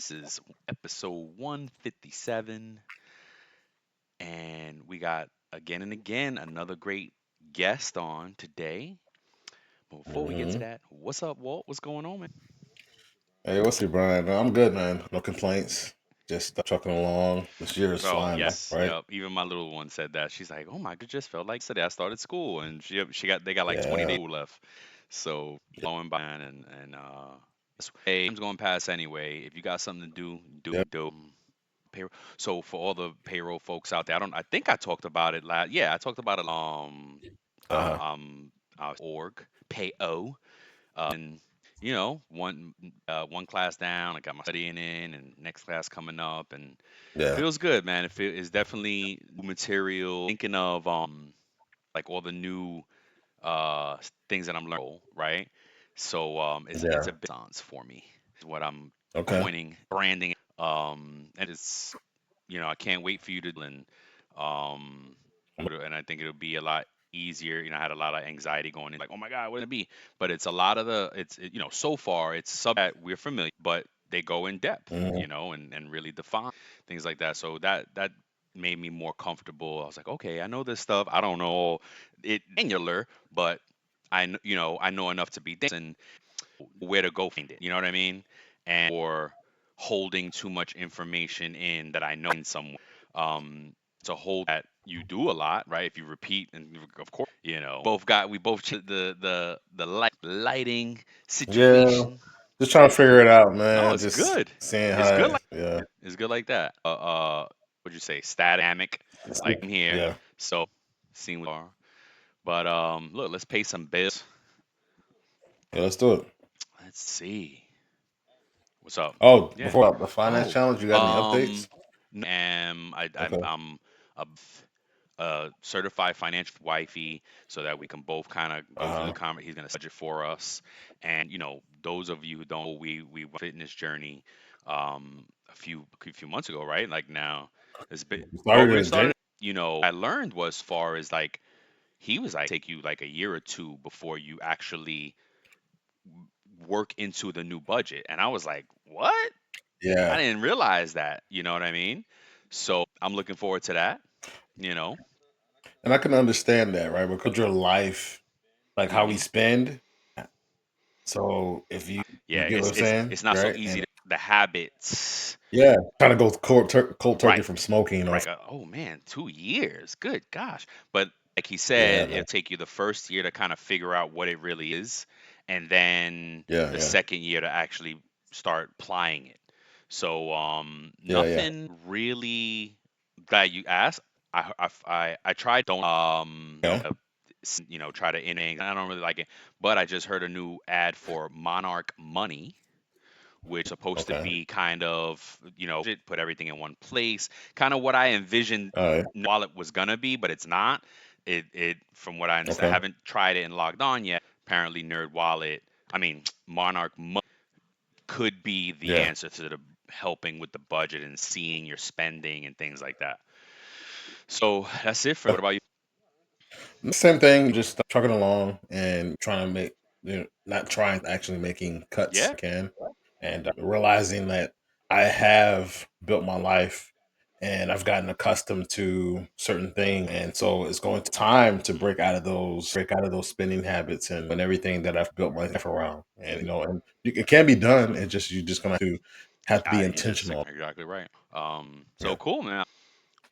This is episode 157, and we got again and again another great guest on today. But before we get to hmm that, what's up, Walt? What's going on, man? Hey, what's up, Brian? I'm good, man. No complaints. Just trucking along. This year is Oh, flying by, yes, right? yep. Even my little one said that. She's like, "Oh my, it just felt like yesterday I started school, and they got like 20 Yeah. days left, so going by time's going past anyway. If you got something to do, Yep. do. Payroll. So for all the payroll folks out there, I think I talked about it last. Yeah, I talked about it. Uh-huh. Org payo. And one class down. I got my studying in, and next class coming up, and Yeah. feels good, man. It's definitely new material. Thinking of like all the new things that I'm learning, right? So it's Yeah. a big chance for me. Is what I'm Okay. coining branding. And it's I can't wait for you to um and I think it'll be a lot easier. I had a lot of anxiety going in, like, oh my God, what would it be? But it's a lot of so far it's sub that we're familiar, but they go in depth, hmm and really define things like that. So that made me more comfortable. I was like, okay, I know this stuff. I don't know it granular, but I know enough to be and where to go find it. You know what I mean? And or holding too much information in that I know in some way. To hold that you do a lot, right? If you repeat, and of course, we both lighting Yeah. situation. Just trying to figure it out, No, man. it's Just good. seeing It's good how, like yeah. it's good like that. What'd you say? Static, like I'm here. Yeah. So seeing we are. But look, let's pay some bills. Yeah, let's do it. Let's see. What's up? Oh, Yeah. before the finance Oh, challenge, you got any updates? I'm Okay. a certified financial wifey, so that we can both kind of go through the Uh-huh. comment. He's gonna budget for us, and those of you who don't know, we went fitness journey a few months ago, right? Like now, it's been You oh started we in January? started. I learned was far as like he was like take you like a year or two before you actually work into the new budget, and I was like, what? I Yeah. didn't realize that. You know what I mean? So I'm looking forward to that. You know. And I can understand that, right? Because your life, like how we hmm spend. So if you Yeah, get what it's I'm it's saying, it's not so right? easy And to the habits. yeah, kind of go cold turkey Right. from smoking, Right. Oh man, 2 years. Good gosh. But like he yeah, said, man. it'll take you the first year to kind of figure out what it really is, and then Yeah, the yeah, second year to actually start applying it. So yeah, yeah. nothing really. Glad you asked. I tried don't Okay, try to I don't really like it, but I just heard a new ad for Monarch Money, which supposed to okay. be kind of put everything in one place, kind of what I envisioned All right. wallet was gonna be, but it's not. It from what I understand, I Okay. haven't tried it and logged on yet. Apparently, Nerd Wallet, I mean Monarch could be the Yeah. answer to the helping with the budget and seeing your spending and things like that. So that's it for. What about you? Same thing, just trucking along and trying to make, not trying, actually making cuts Yeah. can, and realizing that I have built my life and I've gotten accustomed to certain things, and so it's going to time to break out of those spending habits and everything that I've built my life around. And it can be done. It's just you're just gonna have to be That's intentional. exactly right. So Yeah. cool, man.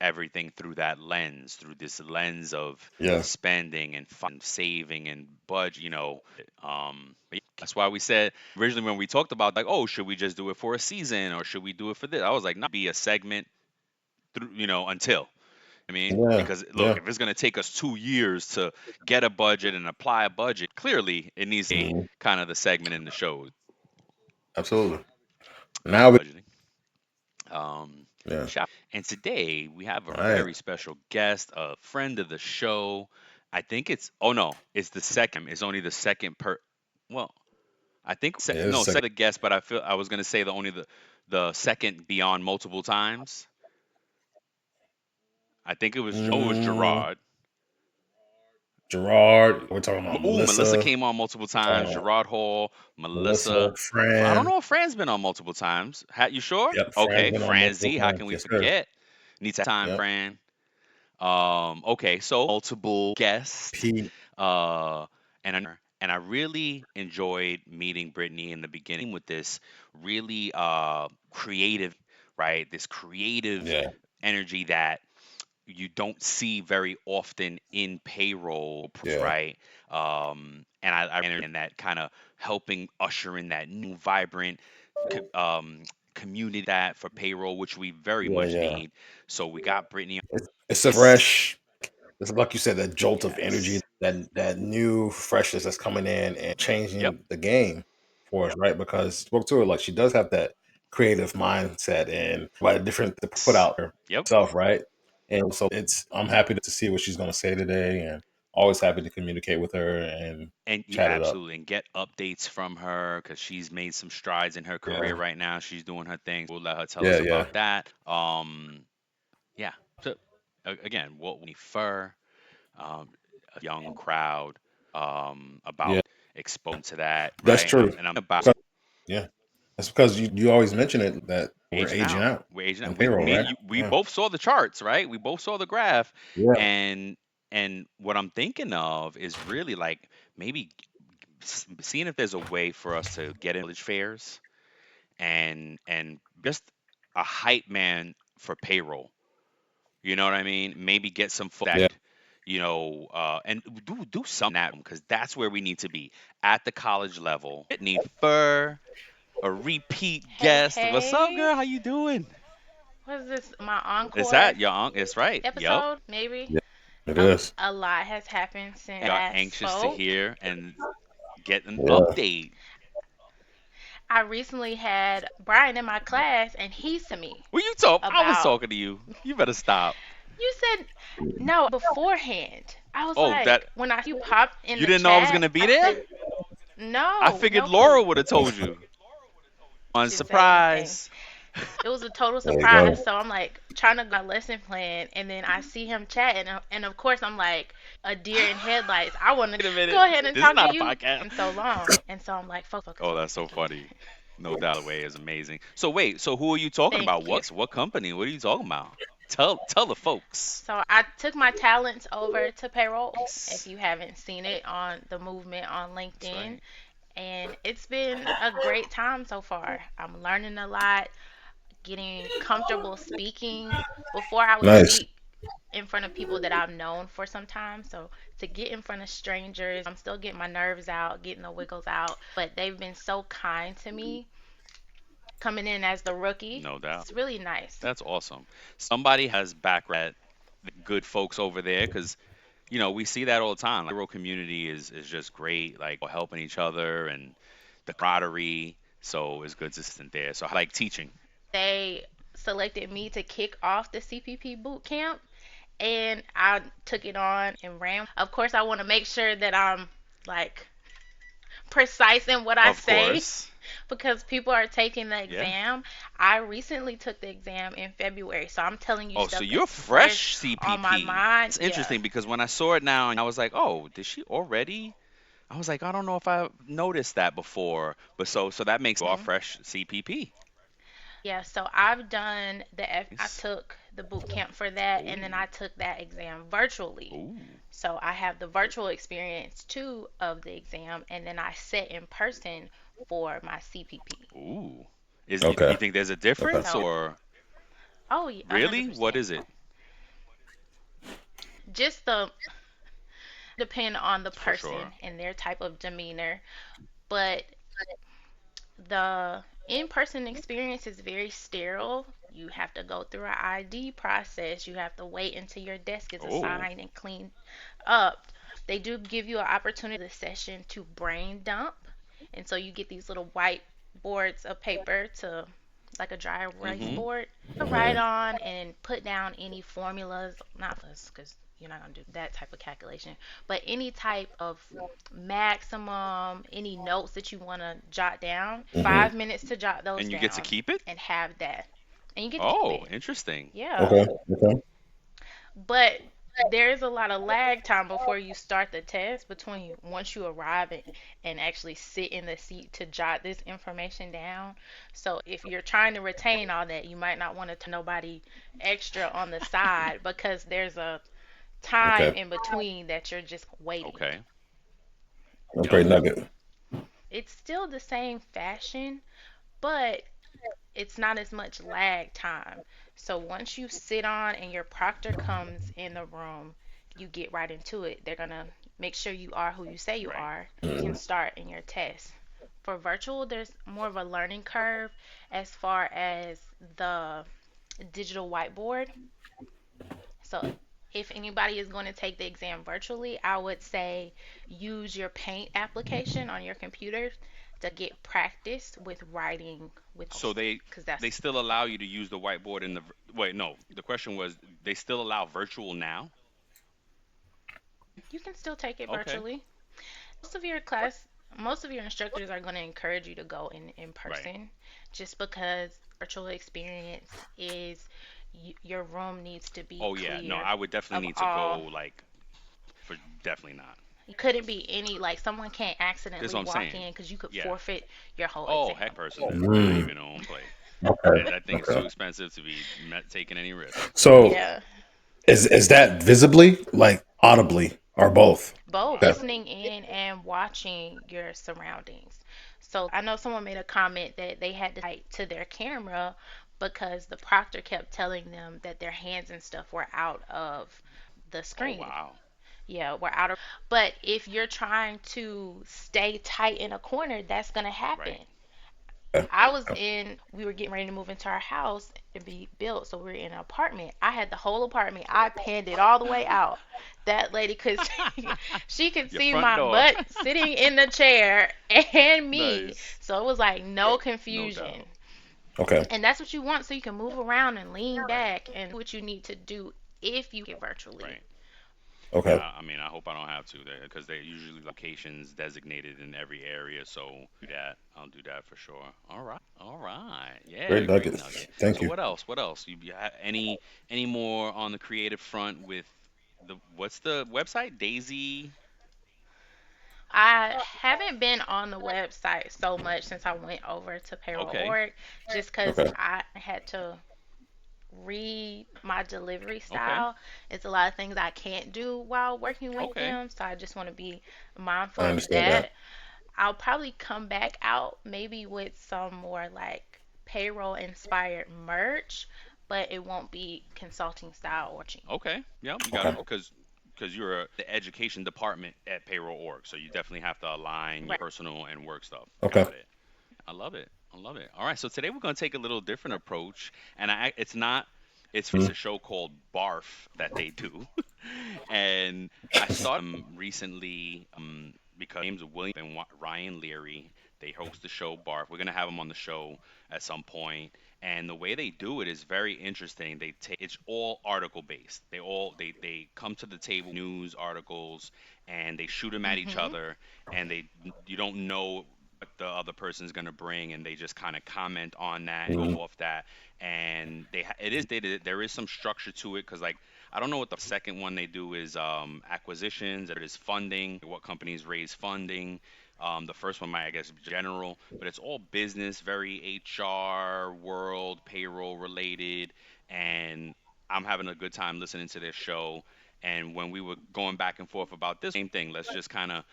Everything through that lens, through this lens of Yeah. spending and saving and budget, but yeah, that's why we said originally when we talked about like, oh, should we just do it for a season or should we do it for this? I was like, not be a segment through, until. I mean, Yeah. because look, Yeah. if it's gonna take us 2 years to get a budget and apply a budget, clearly it needs a Mhm. kind of the segment in the show Absolutely. Now about we budgeting. Um, Yeah. shout and today we have a All right. very special guest, a friend of the show. I think it's oh no, it's the second. It's only the second well, I think Yeah, it's no, second. second the guest, but I feel I was gonna say the second beyond multiple times. I think it was Mm, Gerard. Gerard. We're talking about Melissa Melissa. came on multiple We're talking times. about Gerard Hall, Melissa, Melissa. I don't Fran. know if Fran's been on multiple times. You sure? Yep, Fran's Okay, been on Fran multiple Z. How times. can we Yes, sir. forget? Need time, Yep. Fran. Okay, so multiple guests. Pete. Uh, and I really enjoyed meeting Brittany in the beginning with this really creative, right? This creative Yeah, energy that you don't see very often in payroll, yeah, right? And I and that kind of helping usher in that new vibrant community that for payroll, which we very yeah, much yeah. need. So we got Brittany. It's a Yes, fresh. It's like you said, that jolt of energy, yes, that new freshness that's coming in and yep, changing the game for us, right? Because spoke to her like she does have that creative mindset and a different to put out yep. herself, right? And so it's I'm happy to see what she's going to say today, and always happy to communicate with her and And yeah, chat it up. absolutely, and get updates from her because she's made some strides in her career Yeah, right now. She's doing her thing. We'll let her tell yeah, us yeah, about that. Yeah. So again, what we Fur, young crowd, yeah. about exposing to that, That's right? true. And I'm about Yeah, that's because you always mention it that we're aging aging out. out We're aging in out. We, payroll, me and right? you, we Yeah, both saw the charts, right? We both saw the graph, yeah, and what I'm thinking of is really like maybe seeing if there's a way for us to get in college fairs and just a hype man for payroll. You know what I mean? Maybe get some folks yeah. that and do something at them because that's where we need to be at the college level. Brittany Fur, a repeat Hey, guest. What's up, hey. girl? How you doing? What is this? My Is encore that your uncle? It's right. Yep. episode, maybe? Yeah, it is. A lot has happened since We are last anxious to spoke. hear and get an Yeah. update. I recently had Brian in my class, and he to me What you talk? I was about, talking to you. You better stop. you said no beforehand. I was Oh, that like, when I you popped in you the didn't know I was chat, gonna be I there? said, I no, figured no Laura clue. would have told you. On She didn't say anything. surprise. It was a total There you go. surprise. So I'm like trying to go lesson plan, and then I see him chatting, and of course I'm like a deer in headlights. I want to Wait a go minute. ahead and This is talk to not a you podcast. in so long, and so I'm like, focus Oh, on what that's we're so doing. funny. No doubt the way is amazing. So wait, so who are you talking about? Thank you. What company? What are you talking about? Tell the folks. So I took my talents over to payroll. If Nice. you haven't seen it on the movement on That's LinkedIn, right. and it's been a great time so far. I'm learning a lot, getting comfortable speaking. Before I would Nice. speak in front of people that I've known for some time. So to get in front of strangers, I'm still getting my nerves out, getting the wiggles out, but they've been so kind to me coming in as the rookie. No doubt. It's really nice. That's awesome. Somebody has background that good folks over there because we see that all the time. Like, the rural community is just great, like helping each other and the camaraderie. So it's good to sit there. So I like teaching. They selected me to kick off the CPP Bootcamp, and I took it on and ran. Of course, I want to make sure that I'm like precise in what I Of say course. because people are taking the Yeah. exam. I recently took the exam in February, so I'm telling you Oh, so stuff you're that's fresh fresh on my CPP. mind. It's Yeah. interesting because when I saw it now, I was like, oh, did she already? I was like, I don't know if I noticed that before, but so that makes you all hmm fresh CPP. Yeah, so I've done I Nice. took the boot camp for that, and then Ooh, I took that exam virtually. ooh, So I have the virtual experience too of the exam, and then I sit in person for my CPP. ooh. Is Okay. you think there's a Okay. difference So, or oh, yeah, really? What 100%. is it? Just the depend on the For sure. person and their type of demeanor, but the in-person experience is very sterile. You have to go through an ID process. You have to wait until your desk is Oh. assigned and cleaned up. They do give you an opportunity the session to brain dump. And so you get these little white boards of paper to like a dry erase Mm-hmm. board to write Hmm. on and put down any formulas, not formulas because you're not gonna do that type of calculation, but any type of maximum, any notes that you want to jot down. Hmm. 5 minutes to jot those And you get to down keep it? and have that, and you get to keep Oh, it. interesting. Yeah, Okay. Okay. but there is a lot of lag time before you start the test between once you arrive and actually sit in the seat to jot this information down. So if you're trying to retain all that, you might not want to tell nobody extra on the side because there's a time Okay. in between that you're just waiting. Okay. That's a Yep. great nugget. It's still the same fashion, but it's not as much lag time. So once you sit on and your proctor comes in the room, you get right into it. They're going to make sure you are who you say you Right. are. You can start in your test. For virtual, there's more of a learning curve as far as the digital whiteboard. So if anybody is going to take the exam virtually, I would say use your Paint application on your computer to get practice with writing with So because they that's still allow you to use the whiteboard in the wait, no. The question was they still allow virtual now? you can still take it Okay. virtually. Most of your instructors are going to encourage you to go in Right. person just because virtual experience is your room needs to be Oh yeah. No, clear I would definitely of need to go all. like for definitely not. You couldn't be any like someone can't That's accidentally what I'm walk saying. in because you could Yeah. forfeit your whole Oh, heck exam. person then. I ain't Mm, even don't play. okay. That thing is too Okay. expensive to be taking any risk. So Yeah, is that visibly, like audibly, or both? both Okay. listening in and watching your surroundings. So I know someone made a comment that they had to type to their camera because the proctor kept telling them that their hands and stuff were out of the Oh screen. wow. Yeah, we're out of. But if you're trying to stay tight in a corner, that's gonna happen. Right. Okay. We were getting ready to move into our house and be built, so we were in an apartment. I had the whole apartment. I panned it all the way out. That lady could see, she could Your see front my door. butt sitting in the chair and me. Nice. So it was like no No confusion. doubt. Okay. And that's what you want so you can move around and lean back and what you need to do if you get virtually. Right. Okay. Yeah, I mean, I hope I don't have to there because they usually locations designated in every area. So do that. I'll do that for sure. All right. All right. Great Yeah, great nuggets. nugget. Thank So you. what else? What else? You any more on the creative front with the what's the website? Daisy. I haven't been on the website so much since I went over to Payroll Okay. Org just because Okay. I had to read my delivery Okay. style. It's a lot of things I can't do while working with Okay. them, so I just want to be mindful I of understand that. that. I'll probably come back out maybe with some more like payroll inspired merch, but it won't be consulting style or teaching. Okay. Yep. You got Okay. to because you're the education department at Payroll Org, so you definitely have to align your Right. personal and work stuff. Okay. Got it. I love it. I love it. All right, so today we're going to take a little different approach, and it's not. It's Mm, a show called Barf that they do, and I started recently because James William and Ryan Leary they host the show Barf. We're gonna have them on the show at some point, and the way they do it is very interesting. They take it's all article based. They come to the table news articles and they shoot them at each Mhm. other, and they you don't know what the other person's going to bring and they just kind of comment on that and go mm, off that and it is stated there is some structure to it because like I don't know what the second one they do is acquisitions it is funding what companies raise funding the first one might I guess be general but it's all business very HR world payroll related and I'm having a good time listening to this show and when we were going back and forth about this same thing let's just kind of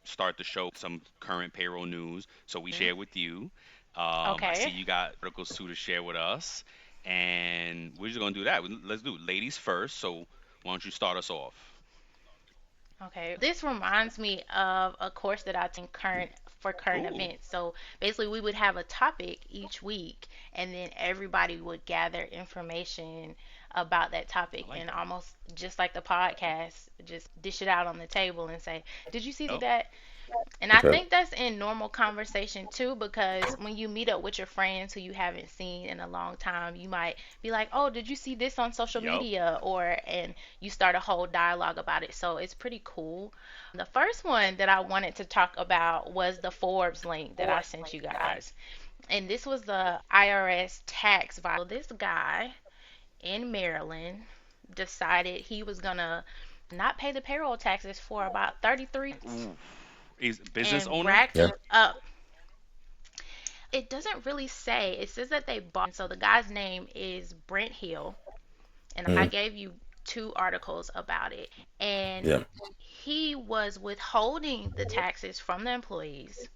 start the show with some current payroll news. So we share with you. I see Okay. you got articles too to share with us, and we're just gonna do that. Let's do ladies first. So why don't you start us off? Okay. This reminds me of a course that I took in current Ooh, events. So basically we would have a topic each week and then everybody would gather information about that I topic like and that. almost just like the podcast, just dish it out on the table and say, "Did you see Yep. that?" And I okay. think that's in normal conversation too, because when you meet up with your friends who you haven't seen in a long time, you might be like, "Oh, did you see this on social Yep. media?" Or and you start a whole dialogue about it. So it's pretty cool. The first one that I wanted to talk about was the Forbes link that I sent you Right. guys. And this was the IRS tax violation. So this guy in Maryland decided he was gonna not pay the payroll taxes for about 33 months Ooh, he's a business and owner. racked up. It doesn't really say. It says that they bought. So the guy's name is Brent Hill, and I Mhm. gave you two articles about it. And Yeah. he was withholding the taxes from the employees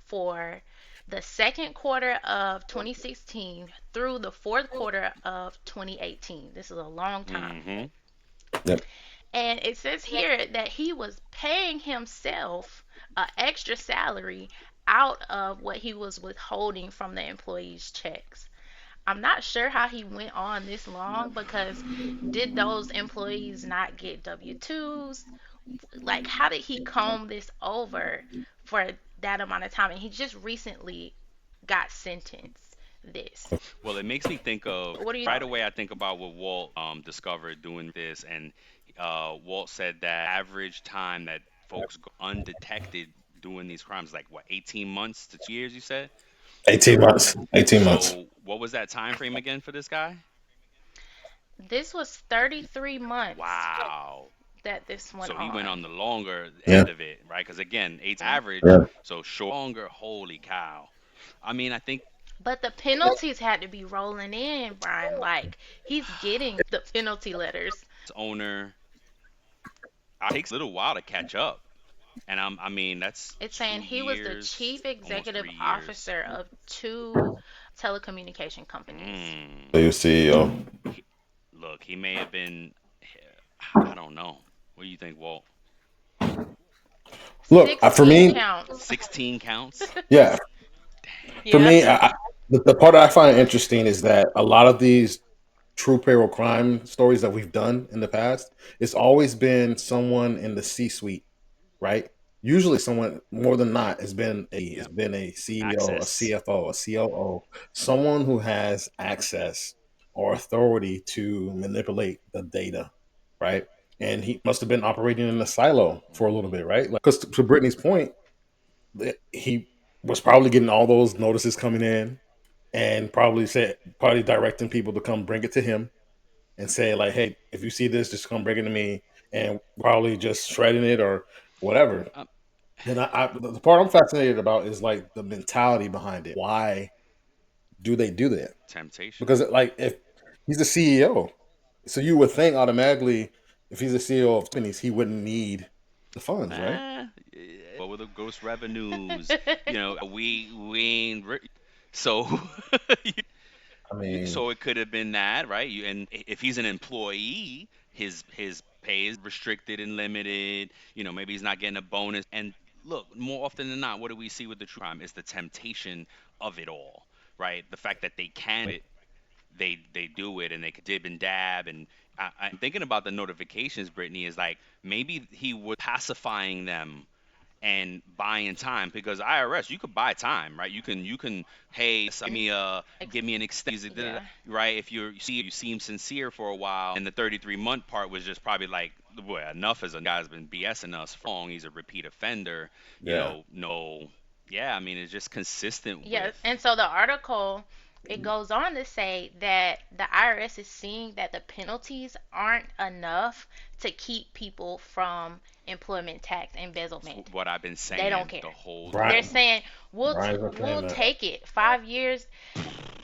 for the second quarter of 2016 through the fourth quarter of 2018. This is a long time. Mm-hmm. Yep. And it says here that he was paying himself an extra salary out of what he was withholding from the employees' checks. I'm not sure how he went on this long because did those employees not get W 2s? Like, how did he comb this over for that amount of time? And he just recently got sentenced this. Well, it makes me think of What do you right about it? away. I think about what Walt discovered doing this, and Walt said that average time that folks go undetected doing these crimes, like what, 18 months to 2 years, you said? 18 months. 18 months. So what was that time frame again for this guy? This was 33 months Wow. that this went So he went on. on the longer Yeah. end of it, right? Because again, eight's Yeah. average, Yeah. so short, longer. Holy cow! I mean, I think But the penalties had to be rolling in, Brian. Like, he's getting the penalty letters. this owner takes a little while to catch up, and I mean, that's It's saying two he was the years, chief almost executive 3 years. officer of two telecommunication companies. So Mm. you CEO. He, look, he may have been. I don't know. What do you think, Walt? Look, for 16 me, counts. 16 counts? yeah, for Yeah. me, the part I find interesting is that a lot of these true payroll crime stories that we've done in the past, it's always been someone in the C-suite, right? Usually, someone more than not has Yep. been a CEO, a Access. CFO, a COO, someone who has access or authority to manipulate the data, right? And he must have been operating in a silo for a little Hmm. bit, right? Like, because to Brittany's point, he was probably getting all those notices coming in, and probably directing people to come bring it to him and say like, "Hey, if you see this, just come bring it to me," and probably just shredding it or whatever. Um, And the part I'm fascinated about is like the mentality behind it. Why do they do that? temptation. Because like if he's the CEO, so you would think automatically if he's the CEO of companies, he wouldn't need the funds, right? What were the gross revenues? We ain't so I mean, so it could have been that, right? And if he's an employee, his pay is restricted and limited. Maybe he's not getting a bonus. And look, more often than not, what do we see with the true crime? Is the temptation of it all, right? The fact that they can it, they do it, and they could dib and dab. And I'm thinking about the notifications, Brittany, is like maybe he was pacifying them and buying time, because IRS, you could buy time, right? You can, hey, give me an extension, Yeah. right? If you seem sincere for a while, and the 33-month part was just probably like, boy, enough is enough. Guy's been BSing us for long. He's a repeat offender. yeah, No, yeah. I mean, it's just consistent Yeah, with. and so the article it goes on to say that the IRS is seeing that the penalties aren't enough to keep people from employment tax embezzlement. What I've been They don't saying care. the whole They're Brian, time. saying Brian's been saying we'll that. take it. 5 years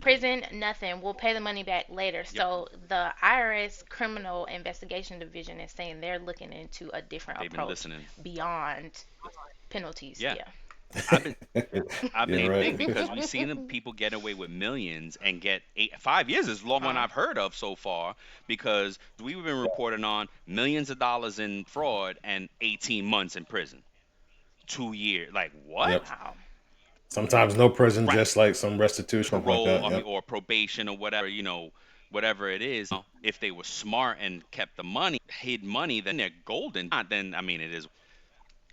prison, nothing. We'll pay the money back later. Yep, So the IRS Criminal Investigation Division is saying they're looking into a different they've been approach listening. beyond penalties. Yeah, Yeah. I've been I've been You're same right. thing, because we've seen them people get away with millions and get 5 years is long one Huh. I've heard of so far, because we've been reporting on millions of dollars in fraud and 18 months in prison, 2 years. Like what? Yep. Wow. Sometimes no prison, Right, just like some restitution, something like parole. that. I mean, Yep. or probation or whatever. Whatever it is. If they were smart and kept the money, hid money, then they're golden. Not then. I mean, it is.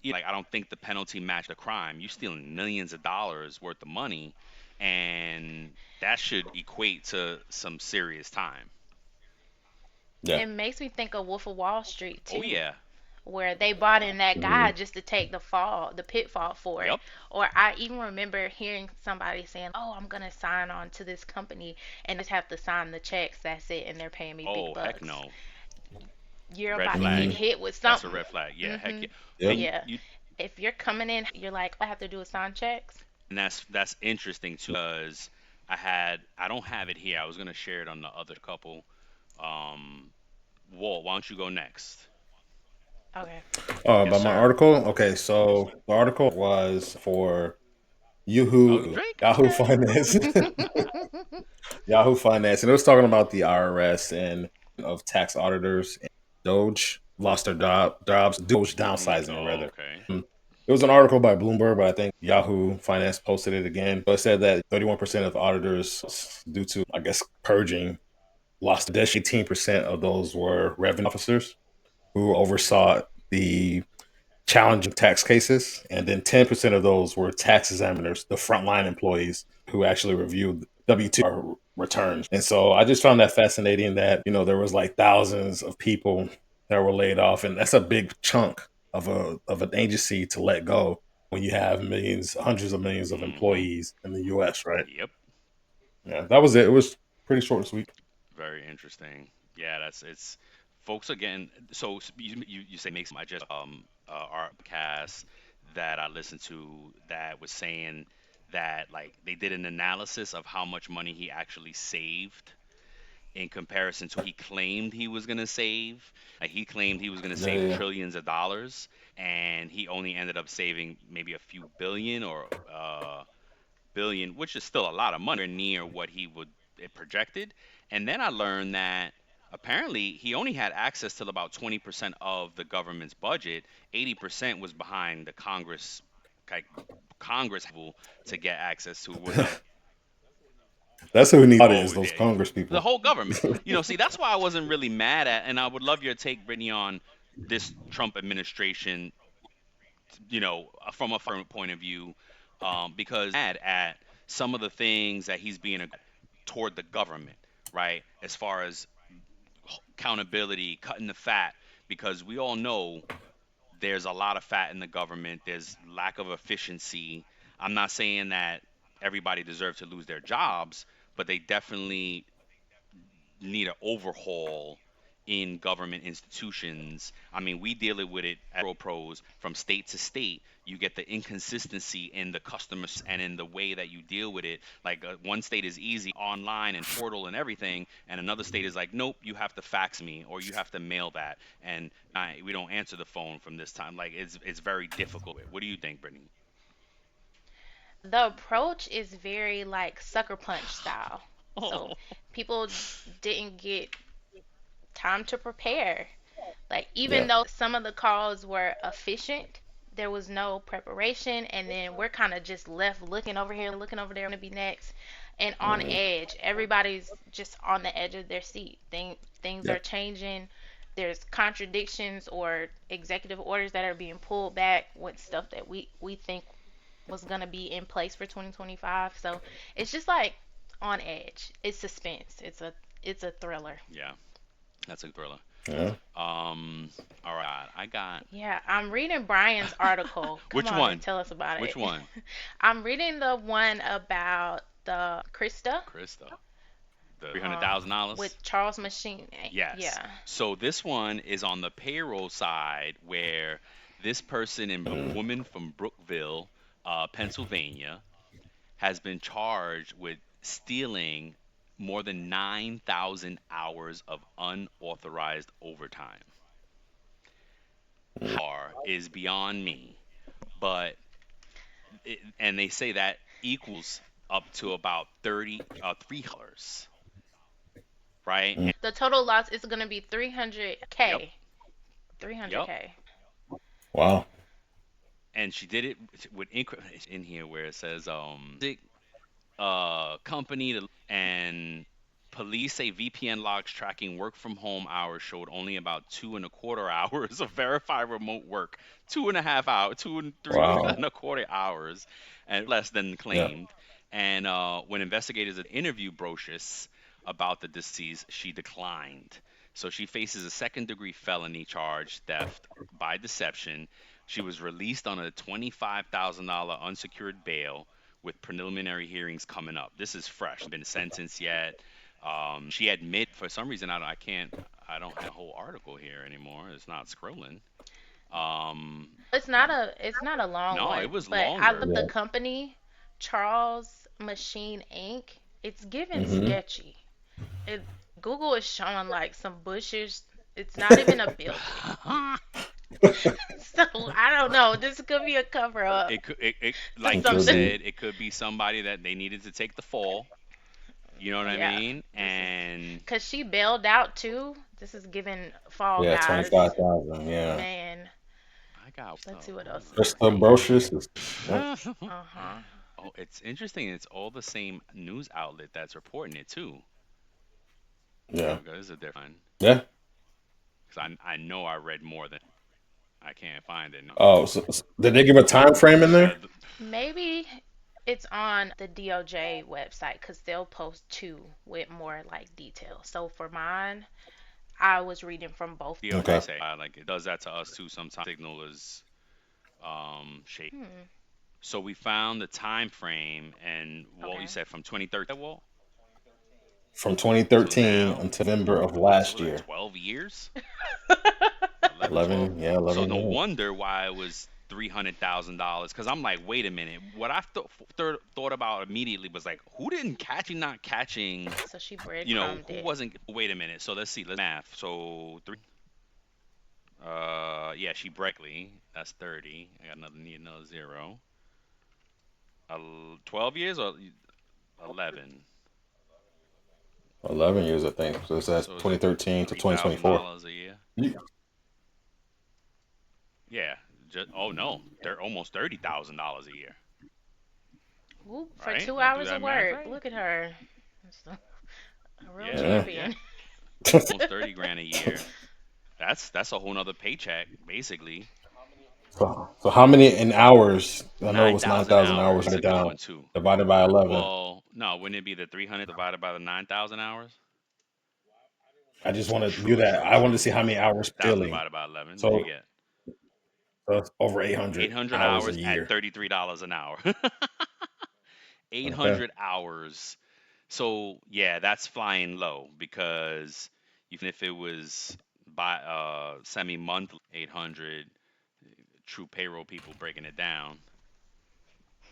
Like, I don't think the penalty matched the crime. You stealing millions of dollars worth of money, and that should equate to some serious time. Yeah. It makes me think of Wolf of Wall Street Oh too, yeah. where they bought in that guy Mhm. just to take the pitfall for it. Yep. Or I even remember hearing somebody saying, "Oh, I'm gonna sign on to this company and just have to sign the checks. That's it, and they're paying me big Oh heck bucks." no. you're Red about to get flag. Hmm. hit with That's a something. red flag. Yeah, heck Hmm. yeah. Yep. And Yeah. you If you're coming in hot, you're like, all I have to do is sign checks. and that's interesting too because I don't have it here. I was gonna share it on the other couple. Um, Walt, why don't you go next? Okay. Yes, About my sir. article. Okay, so the article was for Oh, Yahoo Drake. Yahoo Okay. Finance. Yahoo Finance, and it was talking about the IRS and of tax auditors and Doge lost their jobs. Doge downsizing Oh, rather. okay. It was an article by Bloomberg, but I think Yahoo Finance posted it again. But it said that 31% of auditors, due to I guess purging, lost their 18% of those were revenue officers who oversaw the challenging tax cases, and then 10% of those were tax examiners, the frontline employees who actually reviewed W-2 returns. And so I just found that fascinating that, there was like thousands of people that were laid off, and that's a big chunk of an agency to let go when you have millions, hundreds of millions of Mm-hmm. employees in the US, right? Yep. Yeah, that was it. It was pretty short and sweet. Very interesting. Yeah, that's it's folks again. So you say makes I just our cast that I listened to that was saying that like they did an analysis of how much money he actually saved in comparison to he claimed he was going to save. Like he claimed he was going to Yeah, save yeah. trillions of dollars, and he only ended up saving maybe a few billion or billion, which is still a lot of money, near what he would it projected. And then I learned that apparently he only had access to about 20% of the government's budget. 80% was behind the Congress, like Congress to get access to was a That's who needs audit is oh those Congress the people. whole government. See, that's why I wasn't really mad at, and I would love your take, Brittany, on this Trump administration. From a firm point of view, because mad at some of the things that he's being toward the government, right? As far as accountability, cutting the fat, because we all know there's a lot of fat in the government. There's lack of efficiency. I'm not saying that everybody deserves to lose their jobs, but they definitely need an overhaul in government institutions. I mean, we deal with it at Pros from state to state. You get the inconsistency in the customer and in the way that you deal with it. Like one state is easy online and portal and everything, and another state is like, nope, you have to fax me or you have to mail that, and we don't answer the phone from this time. Like it's very difficult. What do you think, Brittany? The approach is very like sucker punch style. So Oh, people didn't get time to prepare. Like, even Yeah. though some of the calls were efficient, there was no preparation, and then we're kind of just left looking over here, looking over there, to be next, and on Mhm. edge. Everybody's just on the edge of their seat. Things Yeah. are changing. There's contradictions or executive orders that are being pulled back with stuff that we think was gonna be in place for 2025. So it's just like on edge. It's suspense. It's a thriller. yeah, that's a thriller. Yeah. All right, I got Yeah, I'm reading Brian's article. Come which on and one? tell us about Which it. one? I'm reading the one about the Krista, Krista. The three hundred um, thousand dollars. with Charles Machine. Yes. Yeah. So this one is on the payroll side where this person, a Mhm. woman from Brookville, Pennsylvania, has been charged with stealing more than 9,000 hours of unauthorized overtime. Are is beyond me, but and they say that equals up to about 3 dollars, right? Mhm. The total loss is going to be Yep, 300K. yep. 300K. Wow. And she did it with in here where it says company and police say VPN logs tracking work from home hours showed only about 2.25 hours of verified remote work, 2.5 hours, two and three Wow. and a quarter hours, and less than Yeah. claimed. And when investigators interviewed Brocious about the deceased, she declined. So she faces a second-degree felony charge, theft by deception. She was released on a $25,000 unsecured bail with preliminary hearings coming up. This is fresh. Been sentenced yet. She admit for some reason I can't. I don't have the whole article here anymore. It's not scrolling. Um, It's not a long no, it one, was but I longer. looked the Yeah. company, Charles Machine Inc. It's given Hmm. sketchy. It Google is showing like some bushes. It's not even a building. So I don't know. This could be a cover up for Like It you could something. be. said, it could be somebody that they needed to take the fall. You know what I Yeah, mean? this is And because she bailed out too. This is giving Fall Yeah, Guys. 25,000. Yeah. Man, I got let's see stuff. what Hold else Just is the saying. brochures. Yep. on. Uh huh. Oh, it's interesting. It's all the same news outlet that's reporting it too. Here Yeah. we go. This is a different one Yeah. because I know I read more than I can't find it now. Oh, so did they give a time frame in there? Maybe it's on the DOJ website because they'll post two with more like detail. So for mine, I was reading from both. DOJ Okay. say like it does that to us too. Sometimes signal is shaky. Hmm. So we found the time frame and Walt, you Okay. said from 2013, Walt. From So 2013 now, until November of so last we're like year. 12 years, 11, 12. 11, yeah, So 11 no years. wonder why it was $300,000. Because I'm like, wait a minute. What I thought about immediately was like, who didn't catch not catching? So she breadcrumbed Who it. wasn't? Wait a minute. So let's see. Let's math. So three. Yeah, she breakly. That's 30. I got another zero. 12 years or 11. 11 years, I think. So that's So is it 2013 to three thousand 2024. dollars a year? Yeah. Yeah. Oh no, they're almost $30,000 a year, Whoop, for right? two Did I do hours that of math work. right? Look at her. That's a real Yeah, Yeah. yeah. champion. Almost 30 grand a year. That's a whole nother paycheck, basically. So how many in hours? I know it was 9,000 9,000 hours. hours. Write That's it a good down. one too. Divided by 11. Well, no, wouldn't it be the 300 divided by the 9,000 hours? I just want to do True, that. true, I want to true. see how many hours 1,000 billing. divided by 11. What do you So, get? so it's over 800 800 hours a hours at year. $33 an hour. Okay. 800 hours. So, yeah, that's flying low because even if it was by semi-monthly 800 true payroll people breaking it down,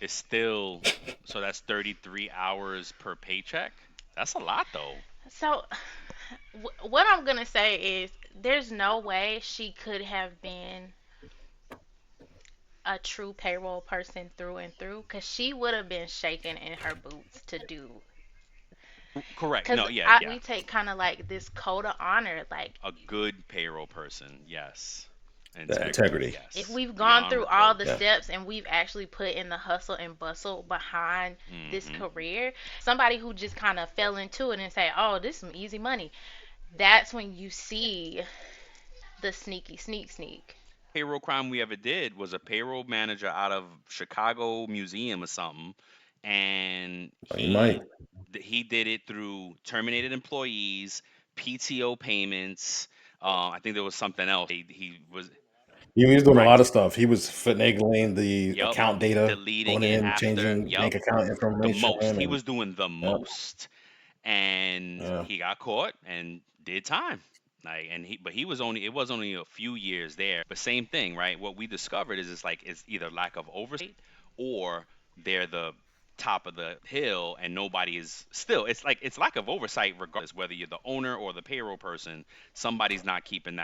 it's still so that's 33 hours per paycheck. That's a lot though. So, what I'm gonna say is, there's no way she could have been a true payroll person through and through, because she would have been shaking in her boots to do. Correct. Because No, yeah, yeah. we take kind of like this code of honor, like A good payroll person, yes. That Integrity, integrity. if yes. we've The gone through honor all code. the Yeah. steps and we've actually put in the hustle and bustle behind this Hmm. career, somebody who just kind of fell into it and say, "Oh, this is some easy money," that's when you see the sneaky sneak. Payroll crime we ever did was a payroll manager out of Chicago Museum or something, and You might. he did it through terminated employees, PTO payments. I think there was something else. He was He was doing a lot right. of stuff. He was finagling the Yep. account data, Deleting going it in, after. changing Yep. bank account The information, most. He and was doing the yeah, most, and yeah. he got caught and did time. Like, but he was only, it was only a few years there. But same thing, right? What we discovered is it's like it's either lack of oversight or they're the top of the hill and nobody is still. It's like it's lack of oversight regardless whether you're the owner or the payroll person. Somebody's not keeping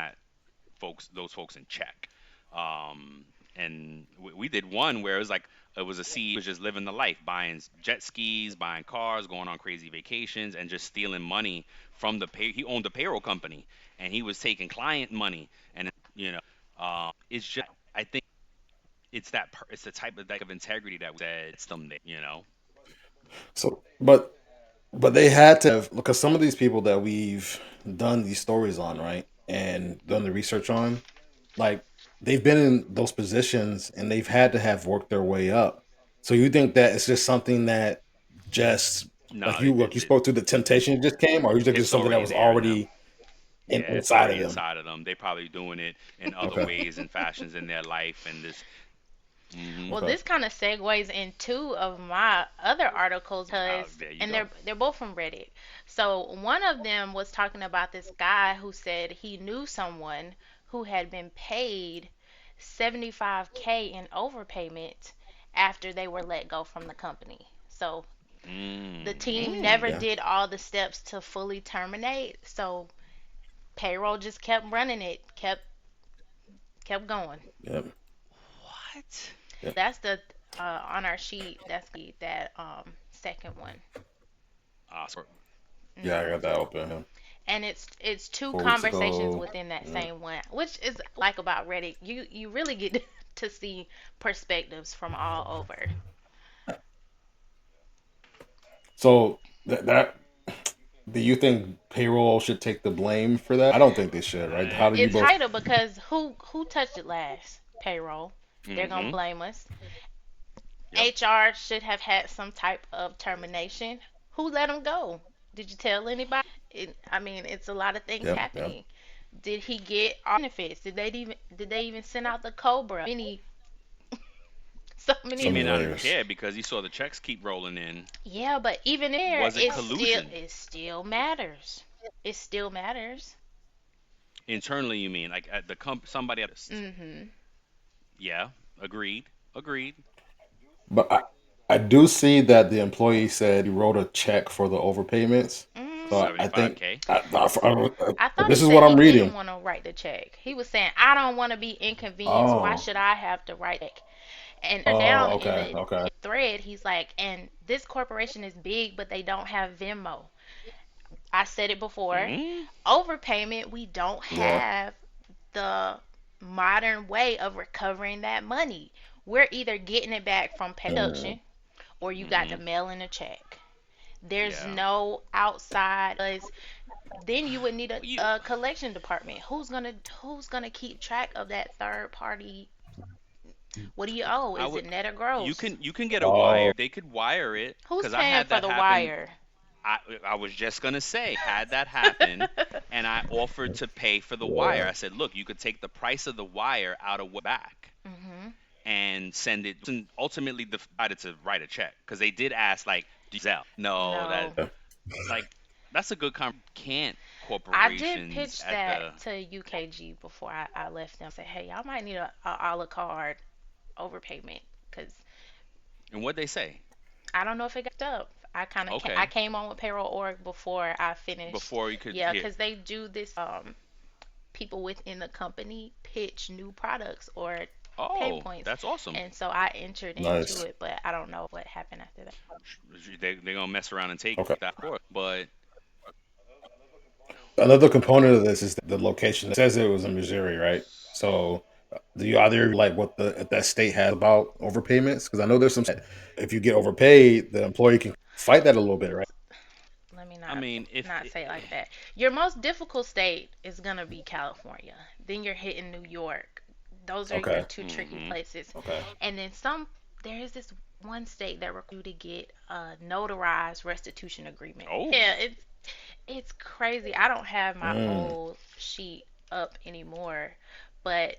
those folks in check. Um, and we did one where it was like it was a CEO was just living the life, buying jet skis, buying cars, going on crazy vacations, and just stealing money from the pay. He owned a payroll company, and he was taking client money, and it's just I think it's the type of integrity that said it's them there. So, but they had to have, because some of these people that we've done these stories on, right, and done the research on, like they've been in those positions and they've had to have worked their way up. So you think that it's just something that just No, like you spoke to, the temptation just came, or you think it's it's something that already was there in them. already Yeah, it's inside of already them? inside of them. They probably doing it in other Okay. ways and fashions in their life, and this. Mm-hmm. Well, Okay. this kind of segues in two of my other articles because, There you and go. they're both from Reddit. So one of them was talking about this guy who said he knew someone who had been paid 75K in overpayment after they were let go from the company. So the team never Mm. Yeah. did all the steps to fully terminate. So payroll just kept running it, kept going. Yep. What? Yep. That's the on our sheet. That's that second one. So, Yeah, I Hmm. got that open. Yeah. And it's two 4 weeks conversations ago. within that Yeah. same one, which is what I like about Reddit. You really get to see perspectives from all over. So that do you think payroll should take the blame for that? I don't think they should, right? How do you It's both? hard to because who touched it last? Payroll. They're gonna mm-hmm. blame us. Yep. HR should have had some type of termination. Who let them go? Did you tell anybody? I mean, it's a lot of things Yep. Yep. happening. Did he get all benefits? Did they even send out the Cobra? So He So many. may many not have layers. cared because he saw the checks keep rolling in. Yeah, but even in there, Was it collusion? it still matters. It still matters. Internally, you mean like at the somebody at the. Mhm. Yeah, agreed. Agreed. But I do see that the employee said he wrote a check for the overpayments. So Mm. I think 75K. I thought he this is said what he I'm didn't reading. want to write the check. He was saying, "I don't want to be inconvenienced. Why Oh. should I have to write it?" And Oh. down in Okay. the Okay. thread, he's like, "And this corporation is big, but they don't have Venmo." I said it before. Mm? Overpayment, we don't Yeah. have the modern way of recovering that money. We're either getting it back from Mm, production or you got to Mm-hmm. mail in a check. There's Yeah. no outside. Then you would need You a collection department. Who's gonna keep track of that third party? What do you owe? I Is would it net or you gross? can get a oh. wire. They could wire it Who's because I paying had for that the happen. wire? I was just gonna say had that happen, and I offered to pay for the wire. Yeah. I said, look, you could take the price of the wire out of what back Mhm. and send it. And ultimately, decided to write a check because they did ask like, do you Zelle? No, that No. Yeah. like that's a good can't I did corporations pitch at the that to UKG before I left them. Say, hey, y'all might need a la carte overpayment because and what they say. I don't know if it got up. I Okay, came on with payroll org before I finished. before you could Yeah, hit. because they do this. People within the company pitch new products or pain Oh, points, that's awesome. and so I entered into Nice. it, but I don't know what happened after that. They're gonna mess around and take Okay. that course, but Another component of this is the location. It says it was in Missouri, right? So, do you either like what the if that state has about overpayments? Because I know there's some. If you get overpaid, the employee can fight that a little bit, right? Let me I mean, if not say it like that. Your most difficult state is gonna be California. Then you're hitting New York. Those are your Okay. two tricky mm-hmm. places. Okay. And then some. There is this one state that requires you to get a notarized restitution agreement. Oh, Yeah, it's crazy. I don't have my Mm, old sheet up anymore, but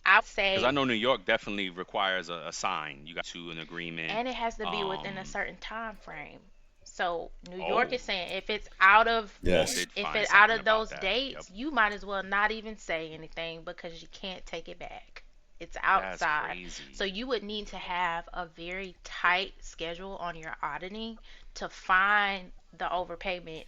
I would because I say, know New York definitely requires a sign. You got to an agreement. and it has to be within a Um. certain time frame. So New York Oh, is saying if it's out of I yes. did if find it's out something of about those that. Yep. dates, you might as well not even say anything because you can't take it back. It's That's outside. So crazy. you would need to have a very tight schedule on your auditing to find the overpayment,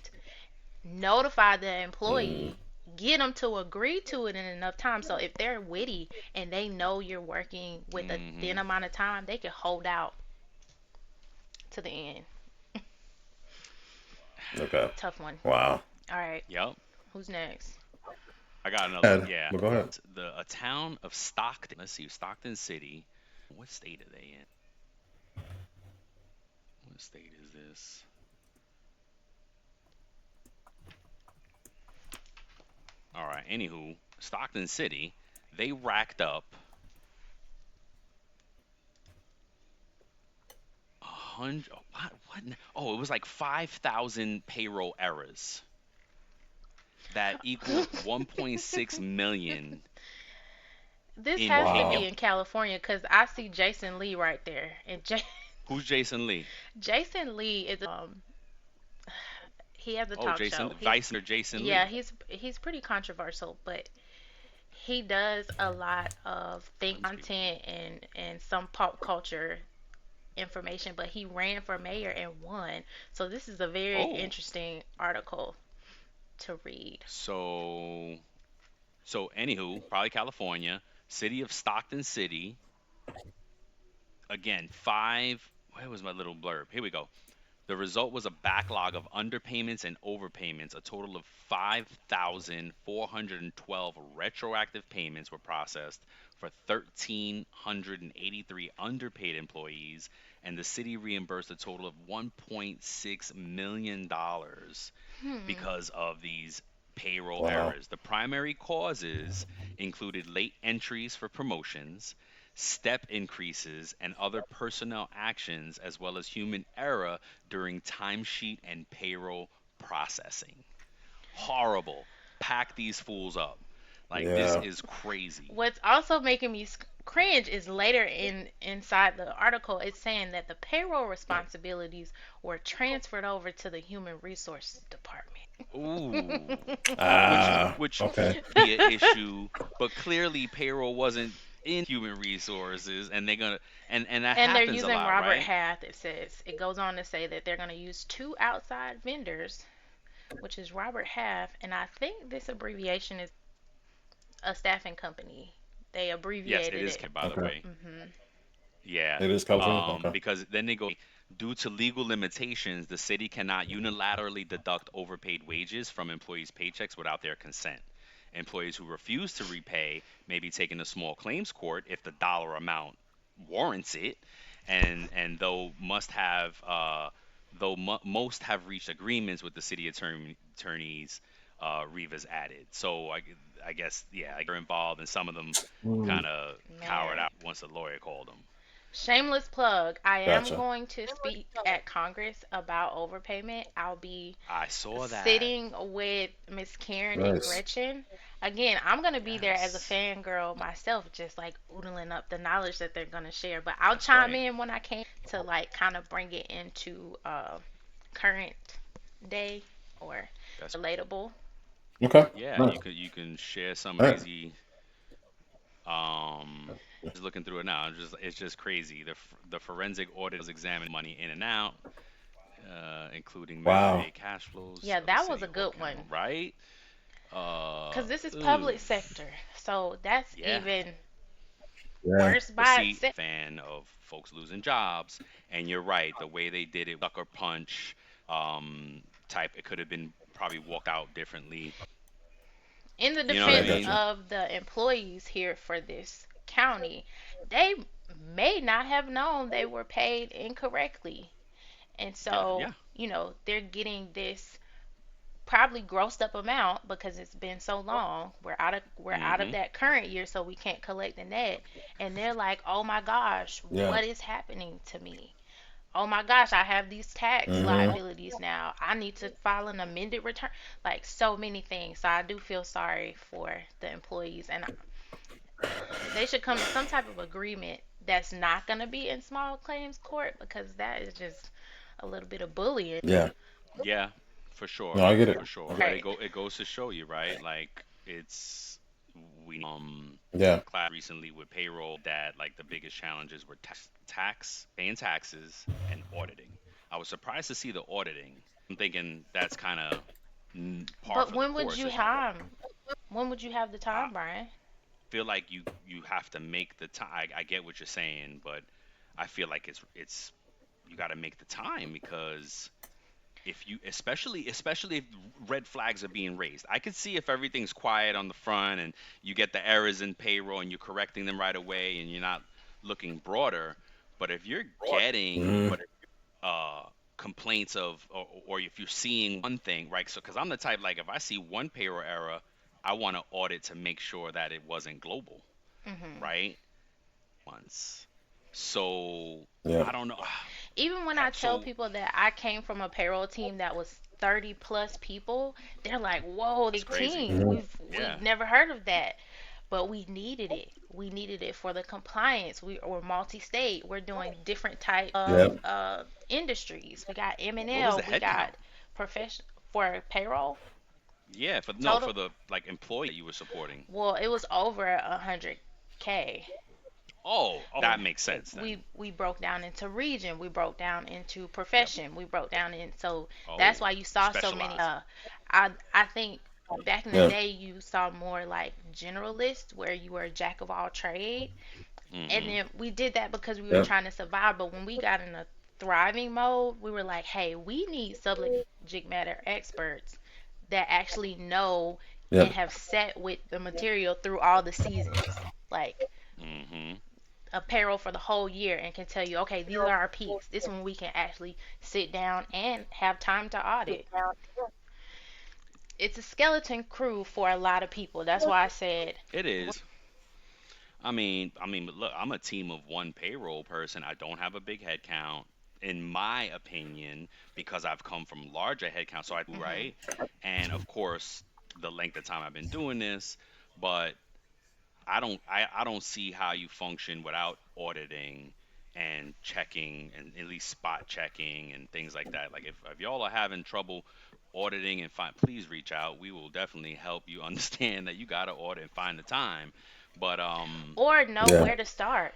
notify the Mm, employee, get them to agree to it in enough time. So if they're witty and they know you're working with a thin Mm-hmm. amount of time, they can hold out to the end. okay. Tough one. Wow. All right, Yep. who's next? I got another one. Ed, Yeah. but go ahead. A town of Stockton. Let's see, Stockton City. What state are they in? What state is this? All right. Anywho, Stockton City, they racked up 100. What? What? Oh, it was like 5,000 payroll errors that equaled 1.6 million This in has to in be your Wow. in California because I see Jason Lee right there, and who's Jason Lee? Jason Lee is he has a Oh, talk Jason show. He's Vice Mayor Jason yeah, Lee. he's pretty controversial, but he does a lot of think Runs people. content and some pop culture information, but he ran for mayor and won. So this is a very Oh, interesting article to read. so anywho, probably California, city of Stockton City. Again, five. Where was my little blurb? Here we go. The result was a backlog of underpayments and overpayments. A total of 5,412 retroactive payments were processed for 1,383 underpaid employees, and the city reimbursed a total of $1.6 million Hmm. because of these payroll Wow. errors. The primary causes included late entries for promotions, step increases, and other personnel actions, as well as human error during timesheet and payroll processing. Horrible. Pack these fools up. Like, this Yeah. is crazy. What's also making me cringe is later inside the article it's saying that the payroll responsibilities were transferred over to the human resources department. Ooh. which Ah. which Okay. be an issue, but clearly payroll wasn't in human resources, and they're gonna and that And they're happens a using lot, Robert right? Half, it says. It goes on to say that they're going to use two outside vendors, which is Robert Half, and I think this abbreviation is a staffing company. They Yes, it abbreviated is it. by the Okay. way. Hmm. Yeah. It is California. Okay. Because then they go, due to legal limitations, the city cannot unilaterally deduct overpaid wages from employees' paychecks without their consent. Employees who refuse to repay may be taken to small claims court if the dollar amount warrants it, and most have reached agreements with the city attorneys. Rivas added. So I guess yeah, they're involved, and some of them Mm, kind of cowered Man. out once the lawyer called them. Shameless plug. I am gotcha. going to speak at Congress about overpayment. I'll be I saw that. sitting with Miss Karen and Nice. Gretchen. Again, I'm gonna be there as a Yes, fangirl myself, just like oodling up the knowledge that they're gonna share. But I'll that's chime right. in when I can to like kind of bring it into current day or That's relatable. Okay. yeah. Nice. You can share some All right. crazy. Just looking through it now. It's just crazy. The forensic audit was examining money in and out, including Measure Wow. A cash flows Yeah, of the that was city a hall good account. one Right? because this is public Oof. sector, so that's Yeah. even Yeah. worse But by see, itself. fan of folks losing jobs, and you're right. The way they did it, sucker punch, type. It could have been probably walked out differently. In the You know what I Yeah. defense Gotcha. mean? of the employees here for this county, they may not have known they were paid incorrectly. And Yeah. so, Yeah. they're getting this probably grossed up amount because it's been so long. We're out of Mm-hmm. that current year, so we can't collect the net. And they're like, "Oh my gosh, Yeah. what is happening to me? Oh my gosh, I have these tax Mm-hmm. liabilities now. I need to file an amended return." Like so many things. So I do feel sorry for the employees, and they should come to some type of agreement that's not going to be in small claims court because that is just a little bit of bullying. Yeah. Yeah, for No, sure, I get it. for I sure. get But it. Right. it goes to show you, right? Like it's we Yeah. class recently with payroll that like the biggest challenges were paying taxes and auditing. I was surprised to see the auditing. I'm thinking that's kind of par But for the when would course. you Is you have when would you have the I time, Brian? feel like you have to make the time. I get what you're saying, but I feel like it's you got to make the time because if you especially if red flags are being raised. I could see if everything's quiet on the front and you get the errors in payroll and you're correcting them right away and you're not looking broader. But if you're getting Mm-hmm. uh complaints of or if you're seeing one thing, right? So because I'm the type, like, if I see one payroll error, I want to audit to make sure that it wasn't global, Hmm. right? Once. So Yeah. I don't know. Even when I tell So people that I came from a payroll team that was 30 plus people, they're like, "Whoa, that's big crazy. team. Mm-hmm. We've Yeah. never heard of that." but we needed it. We needed it for the compliance. We're multi-state. We're doing different types Yeah. of industries. We got What was the M&L. We head got count? profession for payroll Yeah, for no, total. for the like employees that you were supporting. Well, it was over 100K. Oh, that makes It, sense then. we broke down into region. We broke down into Yep. profession. We broke down in so that's Oh, why you saw so many. specialized. I think back in the Yeah. day you saw more like generalist where you were a jack of all trade. And Mm-hmm. then we did that because we were Yeah. trying to survive. But when we got in a thriving mode, we were like, hey, we need subject matter experts that actually know Yeah. and have sat with the material through all the seasons. Like Mm-hmm. a payroll for the whole year and can tell you, okay, these are our peaks. This one we can actually sit down and have time to audit. It's a skeleton crew for a lot of people. That's why I said, It is. But look, I'm a team of one payroll person. I don't have a big head count, in my opinion, because I've come from larger head count. So I do hmm right, and of course, the length of time I've been doing this, but I don't see how you function without auditing and checking and at least spot checking and things like that. Like if y'all are having trouble auditing and find, please reach out. We will definitely help you understand that you gotta audit and find the time. But or know Yeah. where to start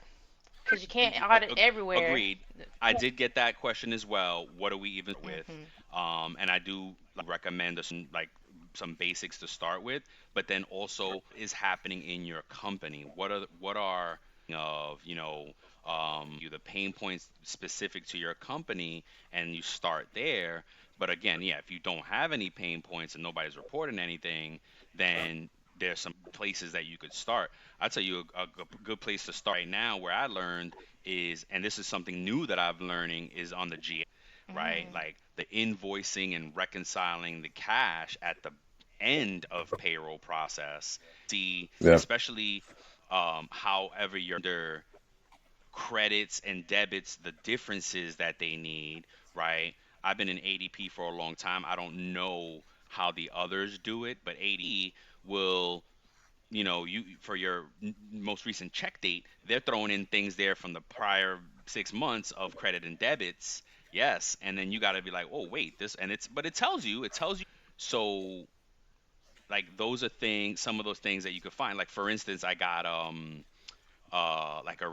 because you can't audit everywhere. agreed. I did get that question as well. What do we even with? hmm And I do recommend like some basics to start with, but then also is happening in your company. What are of you the pain points specific to your company, and you start there. But again, yeah, if you don't have any pain points and nobody's reporting anything, then there's some places that you could start. I'll tell you a good place to start right now where I learned is, and this is something new that I've learning, is on the right? Mm. Like the invoicing and reconciling the cash at the end of payroll process. See, Yeah. especially however you're under credits and debits, the differences that they need, right? I've been in ADP for a long time. I don't know how the others do it, but ADP will, you for your most recent check date, they're throwing in things there from the prior 6 months of credit and debits. Yes, and then you got to be like, oh wait, this, and but it tells you. So like those are things, some of those things that you could find. Like for instance, I got like a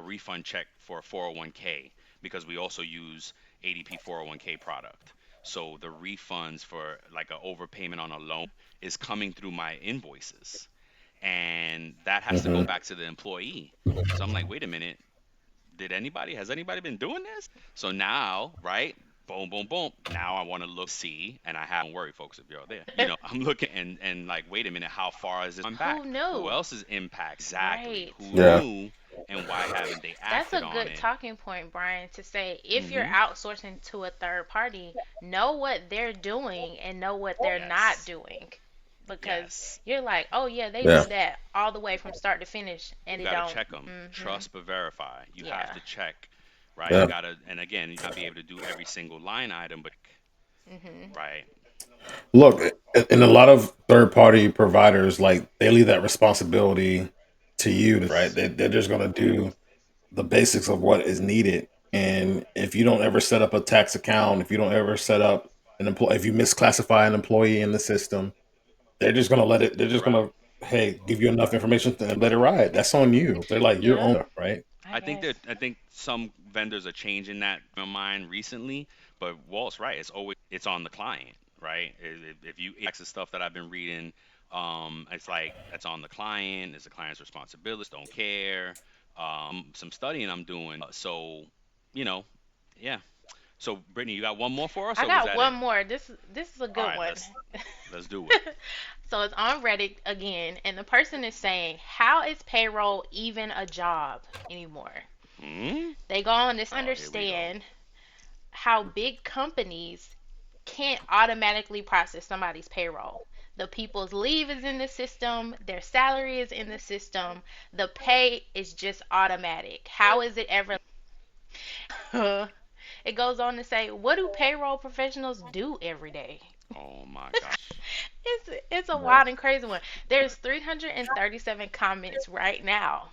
refund check for a 401k because we also use ADP 401k product. So the refunds for like an overpayment on a loan is coming through my invoices, and that has to go Hmm. back to the employee. So I'm like, wait a minute, has anybody been doing this? So now, right? Boom, boom, boom. Now I want to look, see, and I have, don't worry, folks, if you're there. I'm looking and like, wait a minute, how far is this going Who back? Who knew? else is impacted? Exactly. Right. Who Yeah. knew, and why haven't they That's a acted on good it? talking point, Brian, to say if you're Mm-hmm. outsourcing to a third party, know what they're doing and know what they're not Yes. doing. Because Yes. you're like, oh yeah, they Yeah. do that all the way from start to finish, and You they got to don't. check them. Mhm. Trust but verify. You have Yeah. to check, right? You Yeah. got to, and again, you not be able to do every single line item, but Mhm. right. Look, and a lot of third party providers, like they leave that responsibility to you, right? They're just going to do the basics of what is needed. And if you don't ever set up a tax account, if you don't ever set up an employee, if you misclassify an employee in the system, they're just going to let it, they're just going Correct. to, hey, give you enough information and let it ride. That's on you. They're like, your Yeah, owner, right? I guess. I think some vendors are changing that in mind recently, but Walt's right. It's on the client, right? If you access stuff that I've been reading, it's like that's on the client. It's the client's responsibility. Don't care. Some studying I'm doing. So, you know, yeah. So, Brittany, you got one more for us, I or was got that one it? more. This is a All good right, one. let's do it. So it's on Reddit again, and the person is saying, "How is payroll even a job anymore?" Hmm. They go on this Oh, here we go. understand how big companies can't automatically process somebody's payroll. The people's leave is in the system, their salary is in the system, the pay is just automatic. How is it ever? It goes on to say, what do payroll professionals do every day? Oh my gosh. It's a Right. wild and crazy one. There's 337 comments right now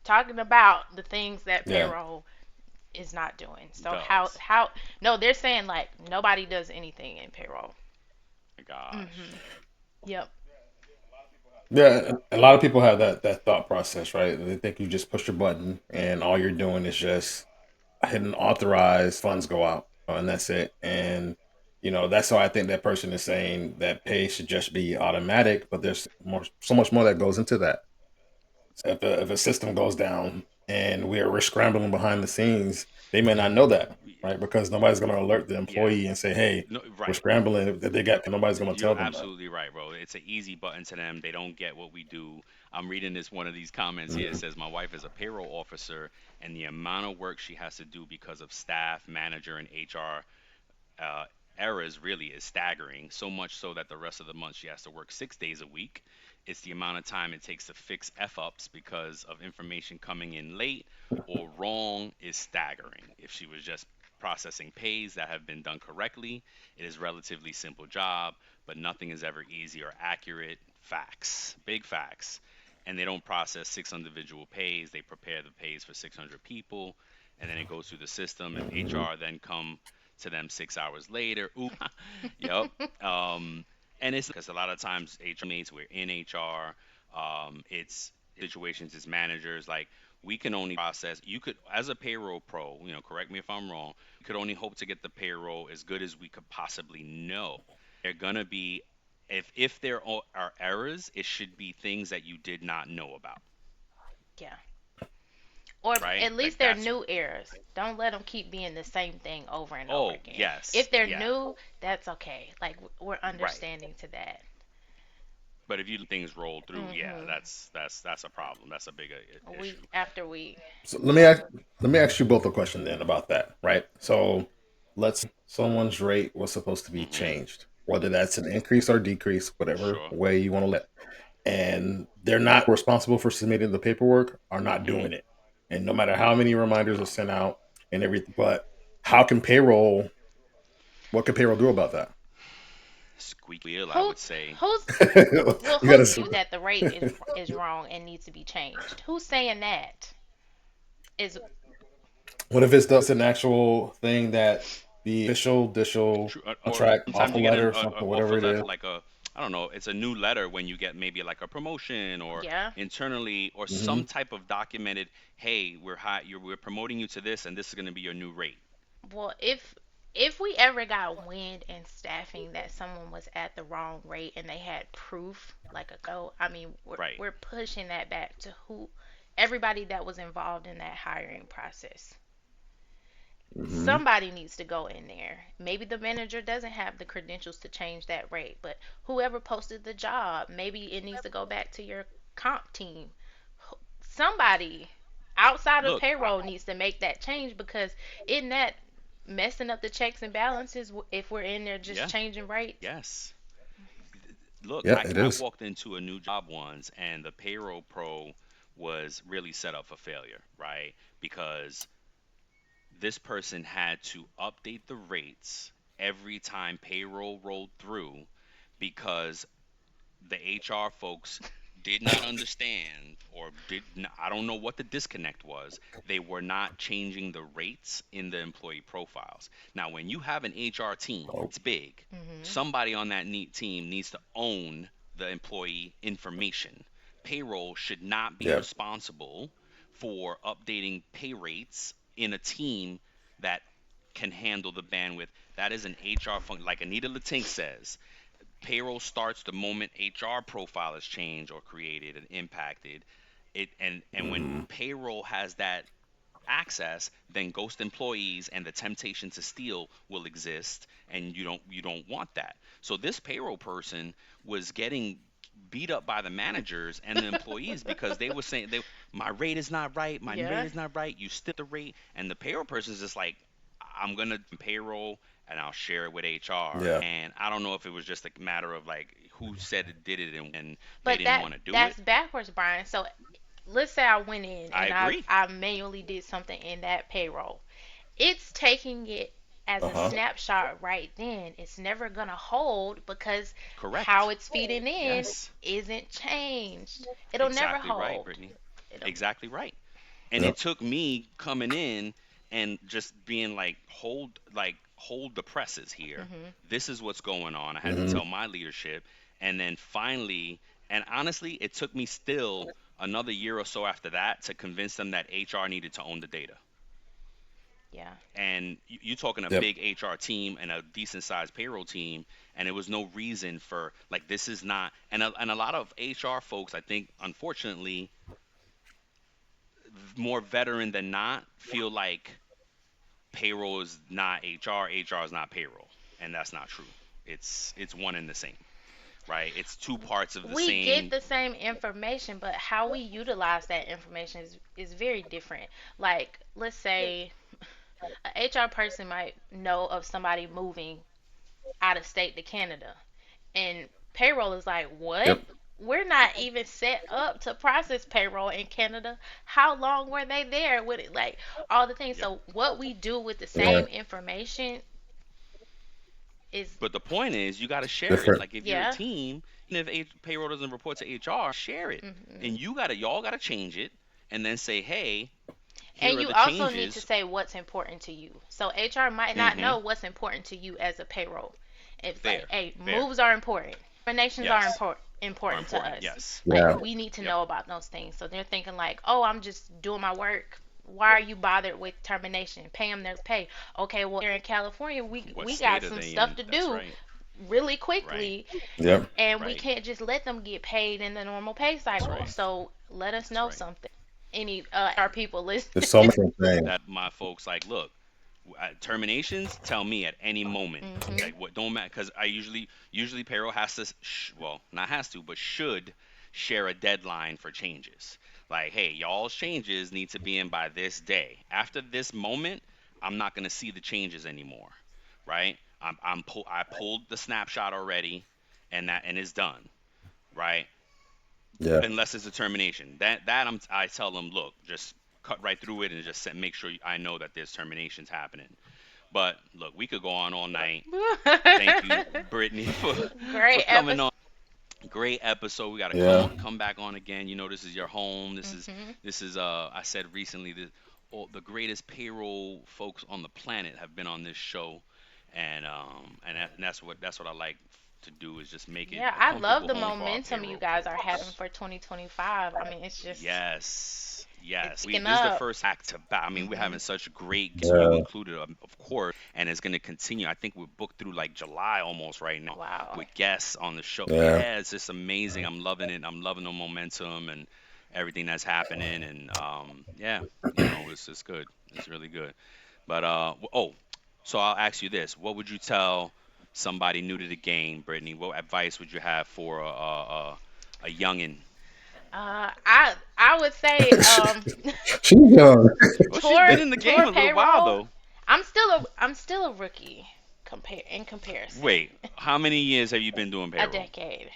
talking about the things that Yeah. payroll is not doing. So Does. how no, they're saying like nobody does anything in payroll. My gosh. Mhm. Yep. Yeah, a lot of people have that thought process, right? They think you just push a button and all you're doing is just hitting authorize, funds go out, and that's it. And that's why I think that person is saying that pay should just be automatic, but there's so much more that goes into that. So if a system goes down and we're scrambling behind the scenes, they may not know that, right? Because nobody's going to alert the Yeah. employee and say, "Hey, No, we're right. scrambling that they got." Nobody's going to You're tell them that. absolutely right, bro. It's an easy button to them. They don't get what we do. I'm reading this one of these comments here. It Mhm. says my wife is a payroll officer, and the amount of work she has to do because of staff, manager, and HR uh, errors really is staggering. So much so that the rest of the month she has to work 6 days a week. It's the amount of time it takes to fix F ups because of information coming in late or wrong is staggering. If she was just processing pays that have been done correctly, it is relatively simple job, but nothing is ever easy or accurate. Facts, big facts. And they don't process six individual pays. They prepare the pays for 600 people, and then it goes through the system, and Mhm. HR then come to them 6 hours later. Oops. Yep. Um, and it's because a lot of times HR mates, we're in HR. It's situations as managers, like we can only process. You could, as a payroll pro, correct me if I'm wrong. You could only hope to get the payroll as good as we could possibly know. They're gonna be, if there are errors, it should be things that you did not know about, Yeah. Or right? at Like least they're that's. new errors. Don't let them keep being the same thing over and over Oh again. yes, If they're yeah, new, that's okay. Like we're right. understanding to that. But if you things roll through, yeah, Mhm. that's a problem. That's a big issue. Week after week. So let me ask you both a question then about that, right? So let's say someone's rate was supposed to be Hmm. changed, whether that's an increase or decrease, whatever Sure. way you want to let, and they're not responsible for submitting the paperwork, are not Hmm. doing it, and no matter how many reminders are Um, sent out and everything, but how can payroll? What can payroll do about that? squeaky wheel, I Who would say. who's well, You got who's you to. that the rate is wrong and needs to be changed? Who's saying that? Is What if it's an actual thing that the official True, or contract sometimes offer you get letter, a something, offer whatever it letter is? like a, I don't know, it's a new letter when you get maybe like a promotion or yeah. internally or some Hmm. type of documented, hey, we're promoting you to this and this is going to be your new rate. Well, if we ever got wind in staffing that someone was at the wrong rate and they had proof, like a go, I mean, Right. we're pushing that back to who everybody that was involved in that hiring process. Hmm. Somebody needs to go in there. Maybe the manager doesn't have the credentials to change that rate, but whoever posted the job, maybe it needs to go back to your comp team. Somebody outside of Look, payroll needs to make that change because isn't that messing up the checks and balances if we're in there just yeah, changing rates? yes. Look, Yeah, it I is. walked into a new job once and the payroll pro was really set up for failure, right? Because this person had to update the rates every time payroll rolled through because the HR folks did not understand or I don't know what the disconnect was. They were not changing the rates in the employee profiles. Now, when you have an HR team, Oh, it's big. Mhm. Somebody on that team needs to own the employee information. Payroll should not be yeah. responsible for updating pay rates in a team that can handle the bandwidth. That is an HR function. Like Anita Latink says, payroll starts the moment HR profile is changed or created and impacted. And when Hmm. payroll has that access, then ghost employees and the temptation to steal will exist, and you don't want that. So this payroll person was getting beat up by the managers and the employees because they were saying my rate is not right, my rate Yeah. is not right, you still the rate, and the payroll person is just like, I'm gonna payroll and I'll share it with HR. Yeah. And I don't know if it was just a matter of like who said it did it and they But didn't want to do it. that's backwards, Brian. So let's say I went in I and agree. I manually did something in that payroll. It's taking it as a Uh-huh. snapshot right then, it's never going to hold because how Correct. it's feeding in Yes. isn't changed. It'll never Exactly right, hold. Brittany. It'll, Exactly right. And Yep. it took me coming in and just being like hold the presses here. hmm This is what's going on. I had to Hmm. tell my leadership, and then finally, and honestly, it took me still another year or so after that to convince them that HR needed to own the data. Yeah. And you talking a Yep. big HR team and a decent sized payroll team, and there was no reason for like this is not, and a lot of HR folks, I think, unfortunately, more veteran than not, feel like payroll is not HR, HR is not payroll, and that's not true. It's one and the same, right? It's two parts of the We get same. the same information, but how we utilize that information is very different. Like, let's say a HR person might know of somebody moving out of state to Canada, and payroll is like, what? Yep. We're not even set up to process payroll in Canada. How long were they there with it? Like all the things. Yep. So what we do with the Right. same information is, But the point is, you got to share it. Different. Like if you're a yeah. team, even if payroll doesn't report to HR, share it, hmm and y'all got to change it, and then say, hey, here And are you the also need to changes. say what's important to you. So HR might not Mm-hmm. know what's important to you as a payroll. It's like, Fair. hey, Fair. moves are important. Terminations are Yes. Are important to important. us. Yes. Like Yeah. we need to Yep. know about those things. So they're thinking like, oh, I'm just doing my work. Why are you bothered with termination? Pay them their pay. Okay, well here in California, What we state got are some they stuff in? to That's do right. really Right. quickly, Yep. and we Right. can't just let them get paid in the normal pay That's cycle. right. So let us That's know right. something. Any our people There's listen. so many different things. That my folks like, look, terminations, tell me at any moment. hmm Like what don't matter because I usually payroll has to well not has to but should share a deadline for changes. Like hey, y'all's changes need to be in by this day. After this moment, I'm not gonna see the changes anymore. Right? I pulled the snapshot already, and it's done. Right? Yeah. Unless it's a termination. I tell them, look, just cut right through it and just make sure I know that there's terminations happening. But look, we could go on all night. Thank you, Brittany, for Great coming episode. on. Great episode. We got to Yeah. come back on again. You know, this is your home. hmm This is I said recently that all the greatest payroll folks on the planet have been on this show, and that's what I like to do is just make it Yeah, a I love comfortable the home for our momentum you payroll guys are having folks. for 2025. I mean, it's just Yes, it's yes. We picking this is the up. first back to back. I mean, we're hmm having such great guests, you Yeah. included, of course, and it's going to continue. I think we're booked through like July almost right now Wow. with guests on the show. Yeah. Yeah, it's just amazing. I'm loving it. I'm loving the momentum and everything that's happening. And yeah, it's just good. It's really good. But so I'll ask you this: what would you tell somebody new to the game, Brittany? What advice would you have for a youngin? I would say She's young. Well, she's been in the game tour a little while payroll. though. I'm still a rookie in comparison. Wait, how many years have you been doing A payroll? decade.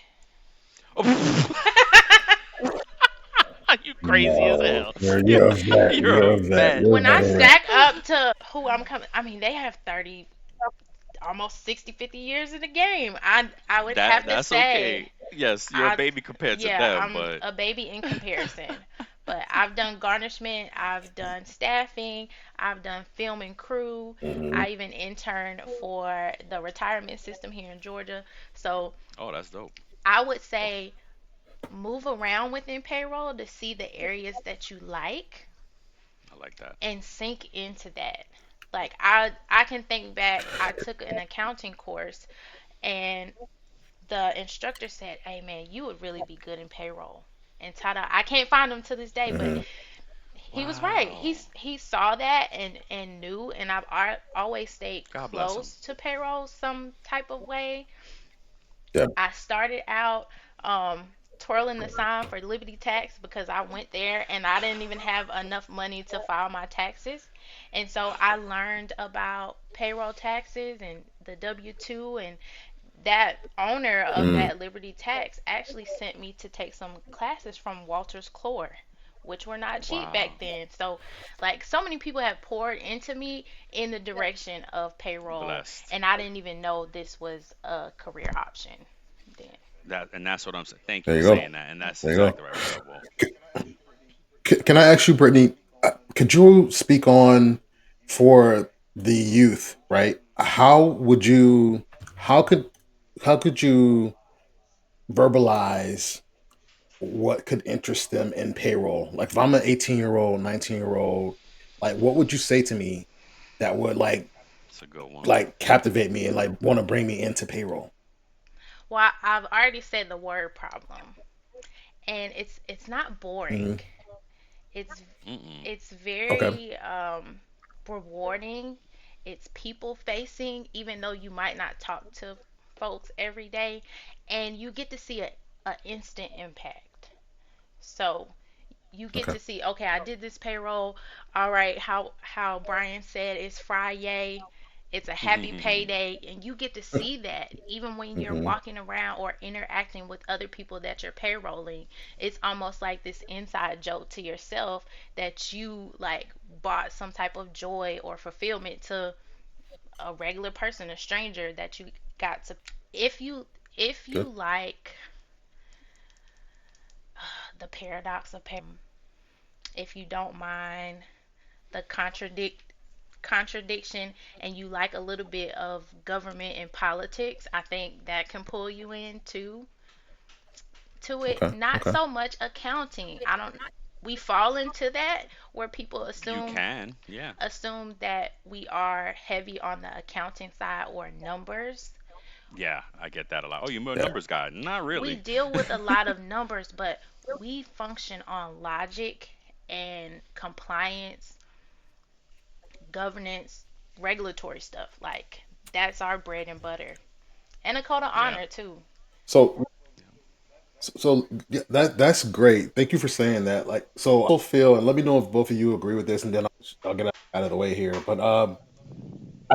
You crazy as No. hell. You're of that. You're You're a of that. vet. You're a When I veteran. stack up to who I'm coming, I mean they have 30, almost 60, 50 years in the game. I would have to That's say okay. Yes, you're a I baby compared to yeah, them, I'm but a baby in comparison. But I've done garnishment, I've done staffing, I've done film and crew. Hmm. I even interned for the retirement system here in Georgia. So oh, that's dope. I would say move around within payroll to see the areas that you like I like that. and sink into that. Like I can think back, I took an accounting course and the instructor said, "Hey man, you would really be good in payroll." And tada, I can't find him to this day, but Hmm. he was right. Wow. He saw that and knew, and always stayed God bless him. close to payroll some type of way. Yep. I started out twirling the sign for Liberty Tax because I went there and I didn't even have enough money to file my taxes. And so I learned about payroll taxes and the W 2, and that owner of Mm. that Liberty Tax actually sent me to take some classes from Walter's Clore, which were not cheap back Wow. then. So, like, so many people have poured into me in the direction of payroll, Blessed. and I didn't even know this was a career option then. That's what I'm saying. Thank you There for you go. saying that, and that's There you go. exactly right. What's up, Wolf? Can I ask you, Brittany? Could you speak on for the youth, right? How could how could you verbalize what could interest them in payroll? Like if I'm an 18-year-old, 19-year-old, like what would you say to me that would It's a good one. like captivate me and like want to bring me into payroll? Well, I've already said the word problem, and it's not boring. Hmm. It's Mm-mm. it's Okay. very rewarding. It's people facing, even though you might not talk to folks every day, and you get to see a instant impact. So you get Okay. to see, okay, I did this payroll. All right, how Brian said it's Friday. It's a happy payday, and you get to see that even when you're Hmm. walking around or interacting with other people that you're payrolling. It's almost like this inside joke to yourself that you like brought some type of joy or fulfillment to a regular person, a stranger that you got to pay. If you Good. like the paradox of if you don't mind the contradiction, and you like a little bit of government and politics, I think that can pull you into to it. Okay. Not Okay. so much accounting. I don't We fall into that where people You can, yeah, assume that we are heavy on the accounting side or numbers. yeah. I get that a lot. Oh, you're a Yeah. numbers guy? Not We really. deal with a lot of numbers, but we function on logic and compliance, governance, regulatory stuff. Like that's our bread and butter. And a code of Yeah. honor too. So so yeah, that's great. Thank you for saying that. Like, so I also feel, and let me know if both of you agree with this, and then I'll get out of the way here. But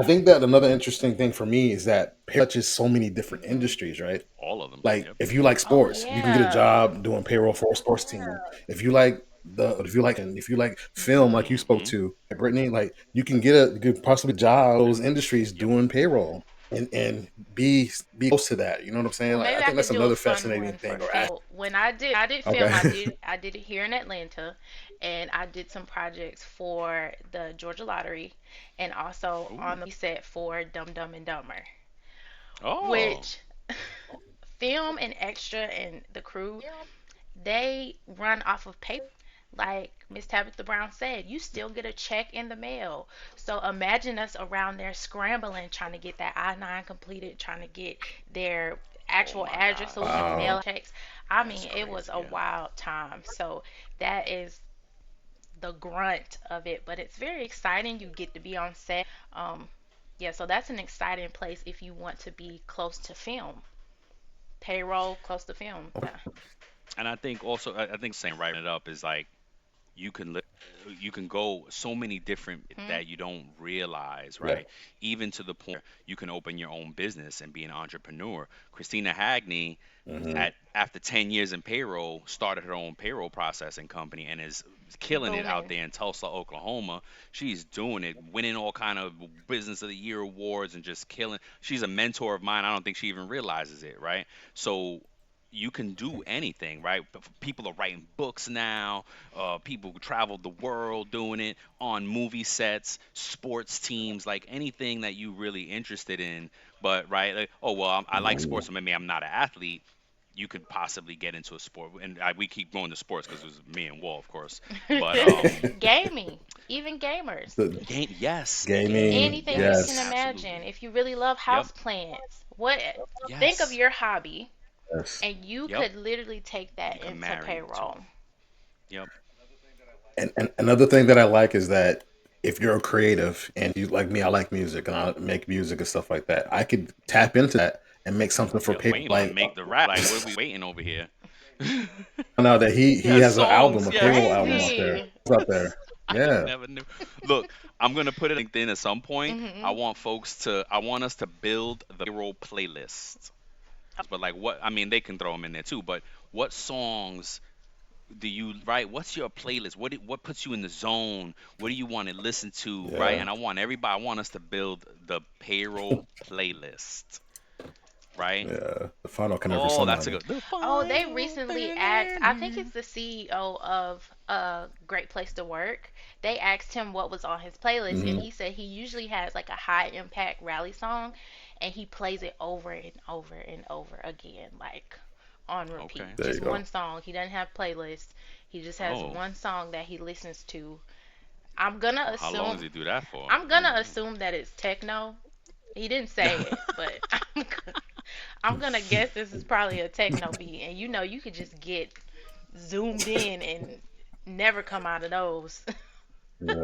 I think that another interesting thing for me is that payroll touches so many different Mhm. industries, right? All of them. Like, Yep. if you like Oh sports, you can get a yeah. job doing payroll for a sports team. If you like film, like you spoke Mm-hmm. to, Brittany, like you could possibly job in those industries Yep. doing payroll and be close to that. You know what I'm saying? Well, Like, maybe I I think that's could do a another fun fascinating one thing. for Or film. When I did film, okay. I did it here in Atlanta, and I did some projects for the Georgia Lottery, and also on Ooh. the movie set for Dumb Dumb and Dumber, Oh. which film and extra and the crew, they run off of paper. Like Miss Tabitha Brown said, you still get a check in the mail. So imagine us around there scrambling, trying to get that I-9 completed, trying to get their Oh actual my address so we gosh. can mail Wow. checks. I That's mean, it was crazy. a Yeah. wild time. So that is the grunt of it, but it's very exciting. You get to be on set. Yeah, so that's an exciting place if you want to be close to film. Payroll, close to film. Yeah. And I think also, I think saying right it up is like you can go so many different Hmm. that you don't realize, Yeah. right? Even to the point you can open your own business and be an entrepreneur. Christina Hagney, Hmm. at after 10 years in payroll, started her own payroll processing company and is killing it out Booming. there in Tulsa, Oklahoma. She's doing it, winning all kind of business of the year awards and just killing. She's a mentor of mine. I don't think she even realizes it, right? So you can do anything, right? People are writing books now. People travel the world doing it on movie sets, sports teams, like anything that you really interested in. But right, like, oh well, I like Hmm. sports, so maybe I'm not an athlete. You could possibly get into a sport, and we keep going to sports because it was me and Wall, of course. But Gaming, even gamers. The game, yes, gaming, gaming, Anything you yes, can yes, imagine. absolutely, If you really love yep, house plants, what think of yes, your hobby yes. and you yep. could literally take You that can into marry the two. payroll. Yep. And another thing that I like is that if you're a creative and you like me, I like music and I make music and stuff like that. I could tap into that and make something for Yeah, I was people. waiting on make the rap. Like, what are we waiting over here? Now that he Yeah, has an album, songs. a Yes, payroll album out yes. there. Crazy. It's out there. I Yeah. never knew. Look, I'm gonna put it in LinkedIn at some point. I Hmm. want folks to. I want us to build the payroll playlist. But like, what? I mean, they can throw them in there too. But what songs? do you right? What's your playlist? What puts you in the zone? What do you want to listen to, right? Yeah, And I want everybody. I want us to build the payroll playlist, right? yeah. The funnel can never Oh, send that's a money. good. The Oh, they final. recently asked, I think it's the CEO of Great Place to Work. They asked him what was on his playlist, and Hmm. he said he usually has like a high impact rally song, and he plays it over and over and over again, like on Okay. repeat. There you Just go. one song. He doesn't have playlists. He just has Oh, one song that he listens to. I'm gonna well, how long assume does he do that for? I'm gonna assume that it's techno. He didn't say it, but I'm gonna guess this is probably a techno beat, and you know you could just get zoomed in and never come out of those.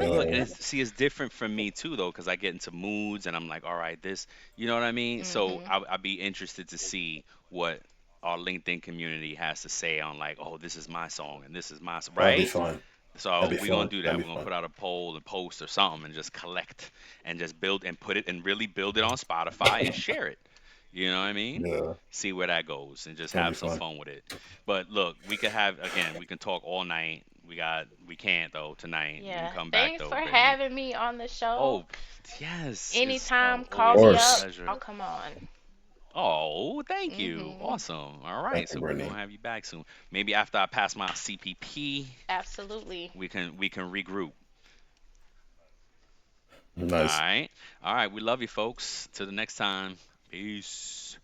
Look, and Yeah, it's different from me too though, because I get into moods and I'm like, all right, this, you know what I mean? So Mhm. I'd be interested to see what our LinkedIn community has to say on like, oh, this is my song and this is my, that'd be right? fun. So That'd be we're gonna fun. do That'd that. be We're gonna fun. put out a poll and post or something and just collect and just build and put it and really build it on Spotify and share it. You know what I mean? Yeah, See where that goes and just that'd be have some fun. fun with it. But look, we could have again, we can talk all night. We can't though tonight. You can Yeah. come back Thanks though, for Brittany. having me on the show. Oh, yes, it's Anytime, call Of always a me up. course. I'll pleasure. come on. Oh, thank you. Mhm. Awesome. All Thank right, you, so we're Brittany. gonna have you back soon. Maybe after I pass my CPP, Absolutely. we can regroup. All Nice. right. All right. We love you, folks. Till the next time. Peace.